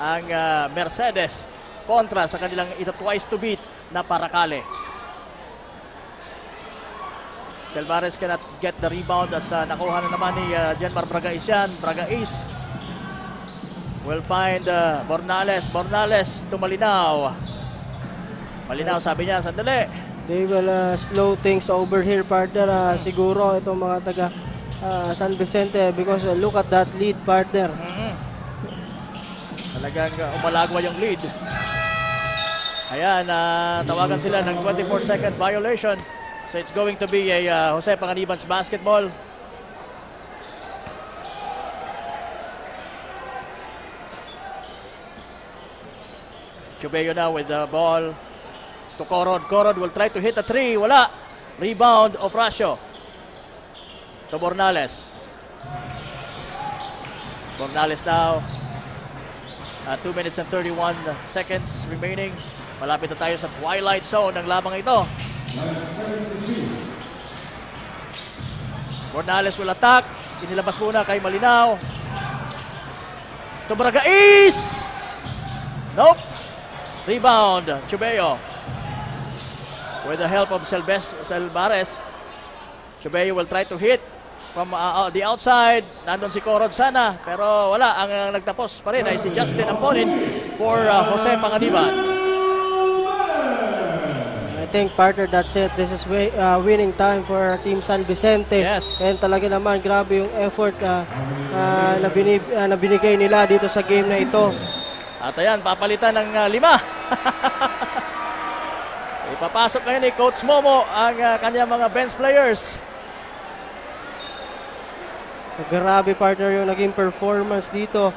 Speaker 1: ang Mercedes kontra sa kanilang twice to beat na Paracale. Selvares cannot get the rebound at nakuha na naman ni Janmar Bragais yan. Bragais will find Bornales. Bornales to Malinao. Malinao, sabi niya, sandali.
Speaker 2: They will slow things over here, partner. Siguro itong mga taga San Vicente because look at that lead, partner.
Speaker 1: Talagang umalagwa yung lead. Ayan, tawagan sila ng 24-second violation. So it's going to be a Jose Panganiban's basketball. Chubeo now with the ball to Corod. Corod will try to hit a three. Wala. Rebound of Ofracio. To Bornales. Mornales now. 2 minutes and 31 seconds remaining. Malapit na tayo sa twilight zone ng labang ito. Mornales will attack. Inilabas muna kay Malinaw. Tubragais! Nope. Rebound, Chubeo. With the help of Selvares. Chubeo will try to hit from the outside. Nandun si Corod sana, pero wala. Ang nagtapos pa rin ay si Justin Amponin for Jose Panganiban.
Speaker 2: I think, partner, that's it. This is winning time for Team San Vicente.
Speaker 1: Yes.
Speaker 2: And talaga naman, grabe yung effort na binigay nila dito sa game na ito.
Speaker 1: At ayan, papalitan ng 5. Ipapasok ngayon ni Coach Momo ang kanyang mga bench players.
Speaker 2: Grabe, partner, yung naging performance dito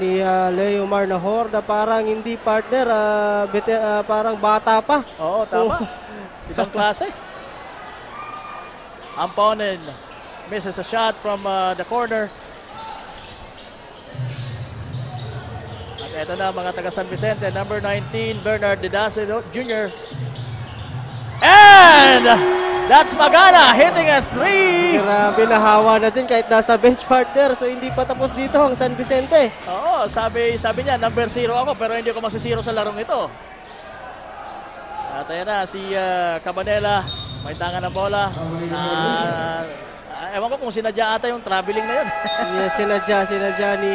Speaker 2: ni Leo Marnahorda. Parang hindi, partner, parang bata pa.
Speaker 1: Oo, tama. Ibang klase. Amponin misses a shot from the corner. At eto na mga taga San Vicente, number 19, Bernard Didace Jr. And that's Magana hitting a 3.
Speaker 2: Grabe, nahawa na din kahit nasa bench, partner. So hindi pa tapos dito ang San Vicente.
Speaker 1: Oo, sabi niya, number 0 ako pero hindi ako masisiro sa larong ito. At ayan na, si Cabanela, may tangan ng bola. Ewan ko kung sinadya ata yung traveling na yun.
Speaker 2: Yes, sinadya ni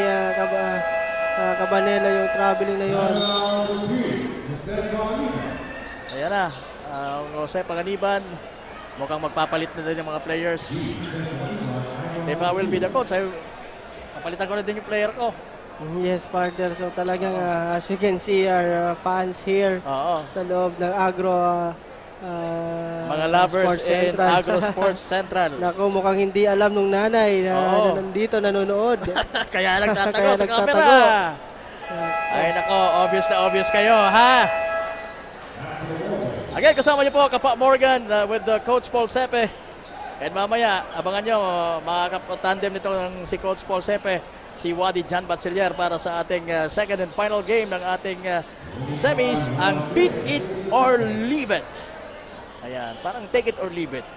Speaker 2: Cabanela yung traveling na yun.
Speaker 1: Ayan na, Jose Panganiban. Mukhang magpapalit na din yung mga players. If I will be the coach, papalitan ko na din yung player ko.
Speaker 2: Yes, partner. So talagang as you can see, our fans here sa loob ng Agro
Speaker 1: mga lovers in Agro Sports Central.
Speaker 2: Naku, mukhang hindi alam nung nanay na nandito nanonood.
Speaker 1: Kaya nagtatago sa camera. Ay nako, obvious na obvious kayo, ha? Again, kasama niyo po Kapa Morgan with Coach Paul Sepe. And mamaya, abangan nyo, makakapatandem nito ng si Coach Paul Sepe, si Wadi Jan Batsilyer para sa ating second and final game ng ating semis, ang Beat It or Leave It. Ayan, parang take it or leave it.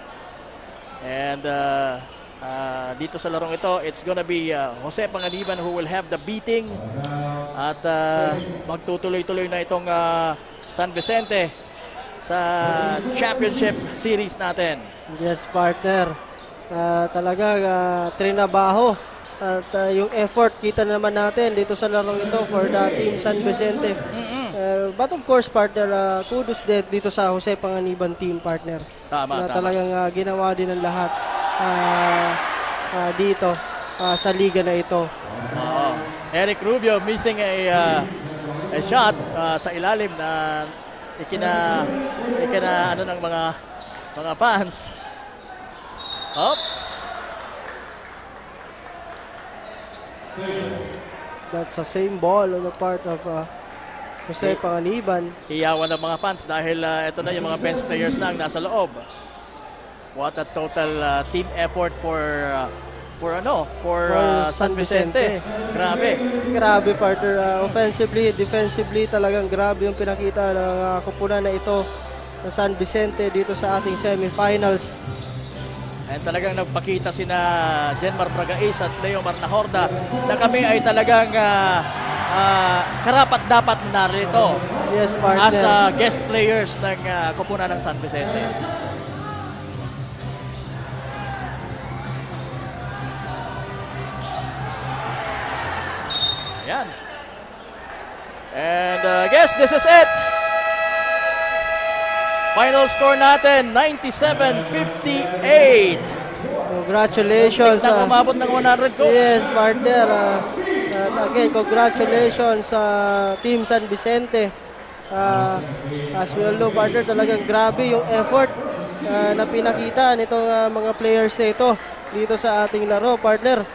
Speaker 1: And dito sa larong ito, it's gonna be Jose Panganiban who will have the beating. At magtutuloy-tuloy na itong San Vicente sa championship series natin.
Speaker 2: Yes, partner. Talaga trinabaho at yung effort kita naman natin dito sa larong ito for the Team San Vicente. But of course, partner, kudos dito sa Jose Panganiban team, partner.
Speaker 1: Tama.
Speaker 2: Talagang ginawa din ng lahat dito sa liga na ito.
Speaker 1: Eric Rubio missing a shot sa ilalim na ikina ano ng mga fans. Oops.
Speaker 2: That's the same ball on the part of Jose Panganiban.
Speaker 1: Iyawan ng mga fans dahil ito na yung mga bench players na ang nasa loob. What a total team effort for San Vicente.
Speaker 2: Grabe, partner. Offensively, defensively, talagang grabe yung pinakita ng kupunan na ito ng San Vicente dito sa ating semifinals.
Speaker 1: And talagang nagpakita sina Jenmar Bragais at Leo Marnahorda na kami ay talagang karapat-dapat narito.
Speaker 2: Yes, partner.
Speaker 1: As guest players ng kupunan ng San Vicente. Yan. And I guess this is it. Final score natin, 97-58.
Speaker 2: Congratulations.
Speaker 1: Umabot ng 100 goals.
Speaker 2: Yes, partner. Again, congratulations sa Team San Vicente. As we all know, partner, talagang grabe yung effort na pinakita nitong mga players na ito dito sa ating laro, partner.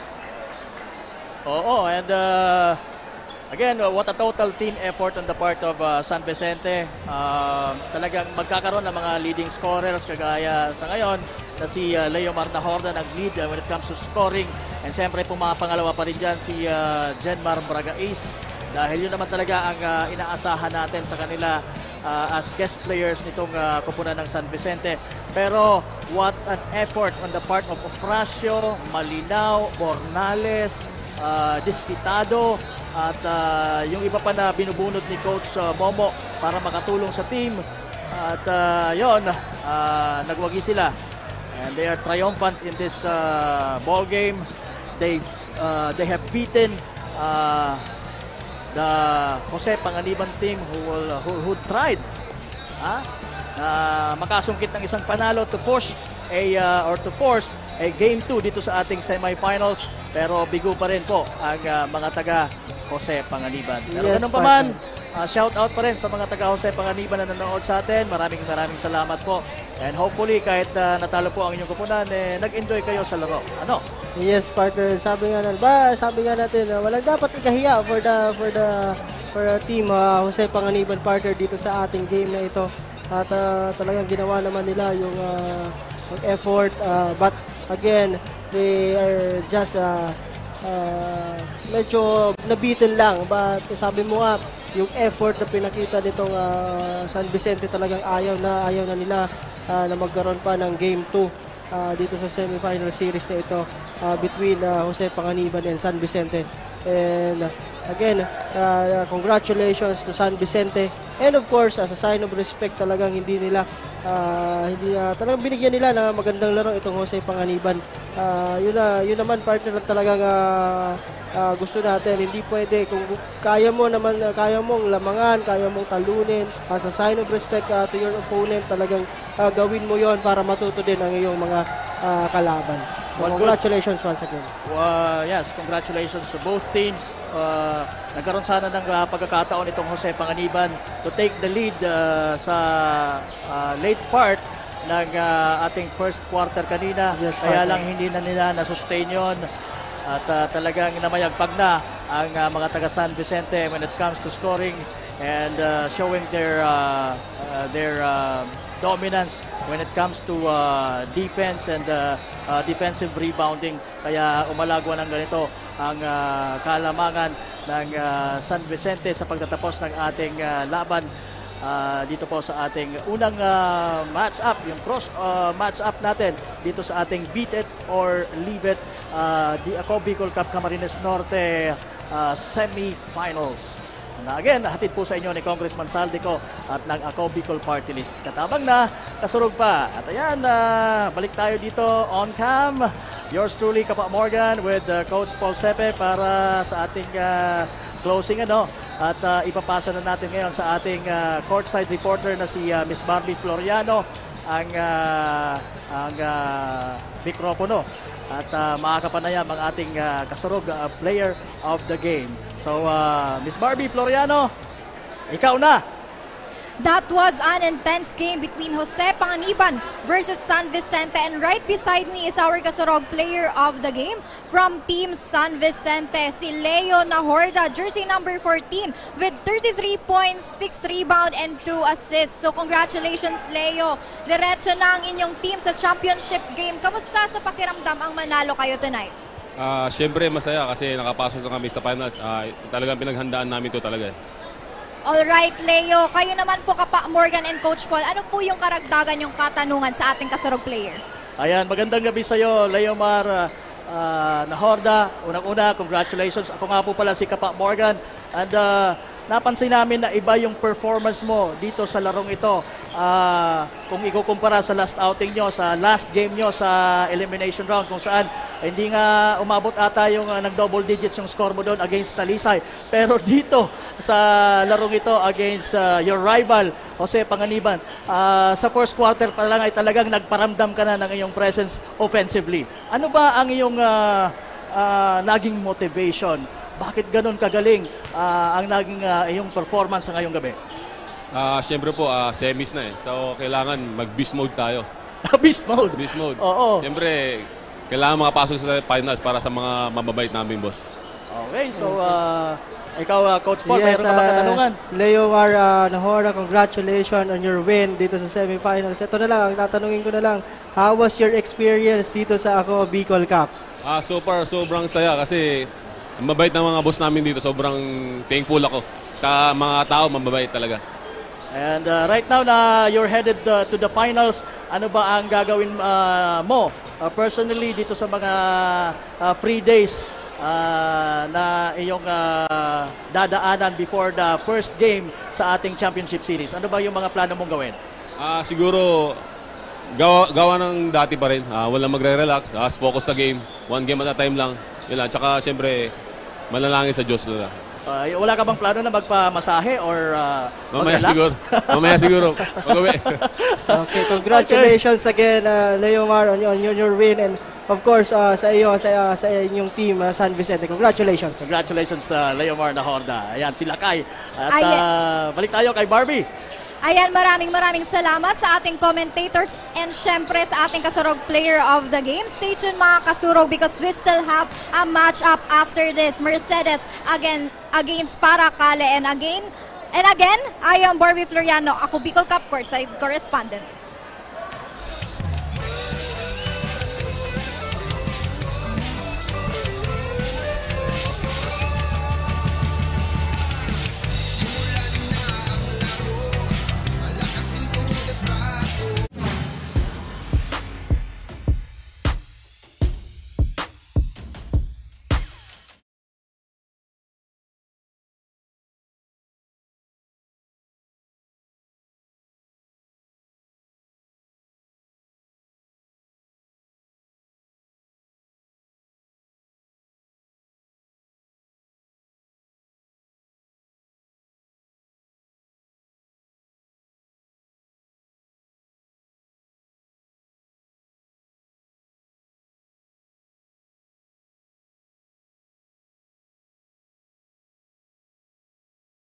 Speaker 1: Oo, and Again, what a total team effort on the part of San Vicente. Talagang magkakaroon ng mga leading scorers kagaya sa ngayon na si Leo Marnahorda nag-lead when it comes to scoring. And siyempre po mga pangalawa pa rin dyan si Jenmar Bragais. Dahil yun naman talaga ang inaasahan natin sa kanila as guest players nitong kupunan ng San Vicente. Pero what an effort on the part of Ofracio, Malinaw, Bornales, Dispitado, at yung iba pa na binubunod ni Coach Momo para makatulong sa team. At yun, nagwagi sila. And they are triumphant in this ball game. They have beaten the Jose Panganiban team who tried makasungkit ng isang panalo to push or to force a game 2 dito sa ating semifinals. Pero bigo pa rin po ang mga taga Jose Panganiban. Pero
Speaker 2: Yes,
Speaker 1: ganun pa man, shout out pa rin sa mga taga Jose Panganiban na nanonood sa atin. Maraming salamat po. And hopefully kahit natalo po ang inyong kupunan, nag-enjoy kayo sa laro. Ano?
Speaker 2: Yes, partner. Sabi nga natin, walang dapat ikahiya for the team Jose Panganiban, partner, dito sa ating game na ito. At talagang ginawa naman nila yung effort. But again, they are just medyo nabitin lang. But sabi mo nga, yung effort na pinakita nitong San Vicente talagang ayaw na nila na magkaroon pa ng Game 2 dito sa semifinal series na ito between Jose Panganiban and San Vicente. And again, congratulations to San Vicente. And of course, as a sign of respect, talagang talagang binigyan nila ng magandang laro itong Jose Panganiban. Yun naman, partner, na talagang gusto natin. Hindi pwede kung kaya mong lamangan, kaya mong talunin, as a sign of respect to your opponent, talagang gawin mo yon para matuto din ang iyong mga kalaban. Congratulations once again.
Speaker 1: Yes, congratulations to both teams. Nagkaroon sana ng pagkakataon itong Jose Panganiban to take the lead sa late part ng ating first quarter kanina.
Speaker 2: Yes,
Speaker 1: kaya lang hindi na nila na-sustain yun. At talagang namayagpag na ang mga taga San Vicente when it comes to scoring and showing their dominance when it comes to defense and defensive rebounding. Kaya umalagwa ng ganito ang kalamangan ng San Vicente sa pagtatapos ng ating laban dito po sa ating unang match-up, yung cross match-up natin dito sa ating Beat It or Leave It the Ako Bicol Cup Camarines Norte semi-finals. Na again, hatid po sa inyo ni Congressman Saldico at ng Ako Bicol Party List. Katabang na, kasurog pa. At ayan, balik tayo dito on cam. Yours truly, Kapa Morgan with Coach Paul Sepe para sa ating closing At ipapasa na natin ngayon sa ating courtside reporter na si Miss Barbie Floriano ang mikropono. At makakapanayam ang ating kasurog player of the game. So, Miss Barbie Floriano, ikaw na!
Speaker 3: That was an intense game between Jose Panganiban versus San Vicente. And right beside me is our kasurog player of the game from Team San Vicente, si Leo Nahorda, jersey number 14 with 33 points, 6 rebound and 2 assists. So congratulations, Leo. Diretso na ang inyong team sa championship game. Kamusta sa pakiramdam ang manalo kayo tonight?
Speaker 16: Siyempre masaya kasi nakapasok na kami sa finals. Talagang pinaghandaan namin ito talaga.
Speaker 3: Alright, Leo. Kayo naman po, Kapa Morgan and Coach Paul. Ano po yung karagdagan yung katanungan sa ating kasurog player?
Speaker 1: Ayan, magandang gabi sa iyo, Leomar Nahorda. Unang-una, congratulations. Ako nga po pala si Kapa Morgan. And napansin namin na iba yung performance mo dito sa larong ito. Kung ikukumpara sa last outing nyo, sa last game nyo sa elimination round, kung saan hindi nga umabot ata yung nag-double digits yung score mo doon against Talisay. Pero dito sa larong ito against your rival, Jose Panganiban, sa first quarter pa lang ay talagang nagparamdam ka na ng iyong presence offensively. Ano ba ang iyong naging motivation? Bakit ganun kagaling ang naging iyong performance sa ngayong gabi?
Speaker 16: Siyempre po, semis na So, kailangan mag-beast mode tayo.
Speaker 1: Beast mode?
Speaker 16: Beast mode.
Speaker 1: Oo.
Speaker 16: Siyempre, kailangan makapasok sa finals para sa mga mababait namin, boss.
Speaker 1: Okay, so ikaw, Coach Paul, mayroon ka bang katanungan?
Speaker 2: Leomar Nahora, congratulations on your win dito sa semifinals. Ito na lang, ang tatanungin ko na lang, how was your experience dito sa Ako Bicol Cup?
Speaker 16: Sobrang saya kasi ang mabait ng mga boss namin dito. Sobrang thankful ako. Sa mga tao, mababait talaga.
Speaker 1: And right now na you're headed to the finals, ano ba ang gagawin mo personally dito sa mga free days na iyong dadaanan before the first game sa ating championship series? Ano ba yung mga plano mong gawin?
Speaker 16: Siguro, gawa ng dati pa rin. Walang magre-relax. Focus sa game. One game at a time lang. Yun lang. Tsaka, siyempre, manalangin sa Diyos.
Speaker 1: Wala ka bang plano na magpamasahe or
Speaker 16: Mamaya siguro. Pag-uwi.
Speaker 2: Okay, congratulations again, Leomar, on your win. And of course, sa iyo, sa inyong team, San Vicente. Congratulations.
Speaker 1: Congratulations sa Leomar Nahorda. Ayan, si Lakay. At balik tayo kay Barbie.
Speaker 3: Ayan, maraming salamat sa ating commentators and syempre sa ating Kasurog player of the game. Stay tuned mga Kasurog because we still have a match up after this. Mercedes against Paracale and again, I am Barbie Floriano, Ako Bicol Cup courtside correspondent.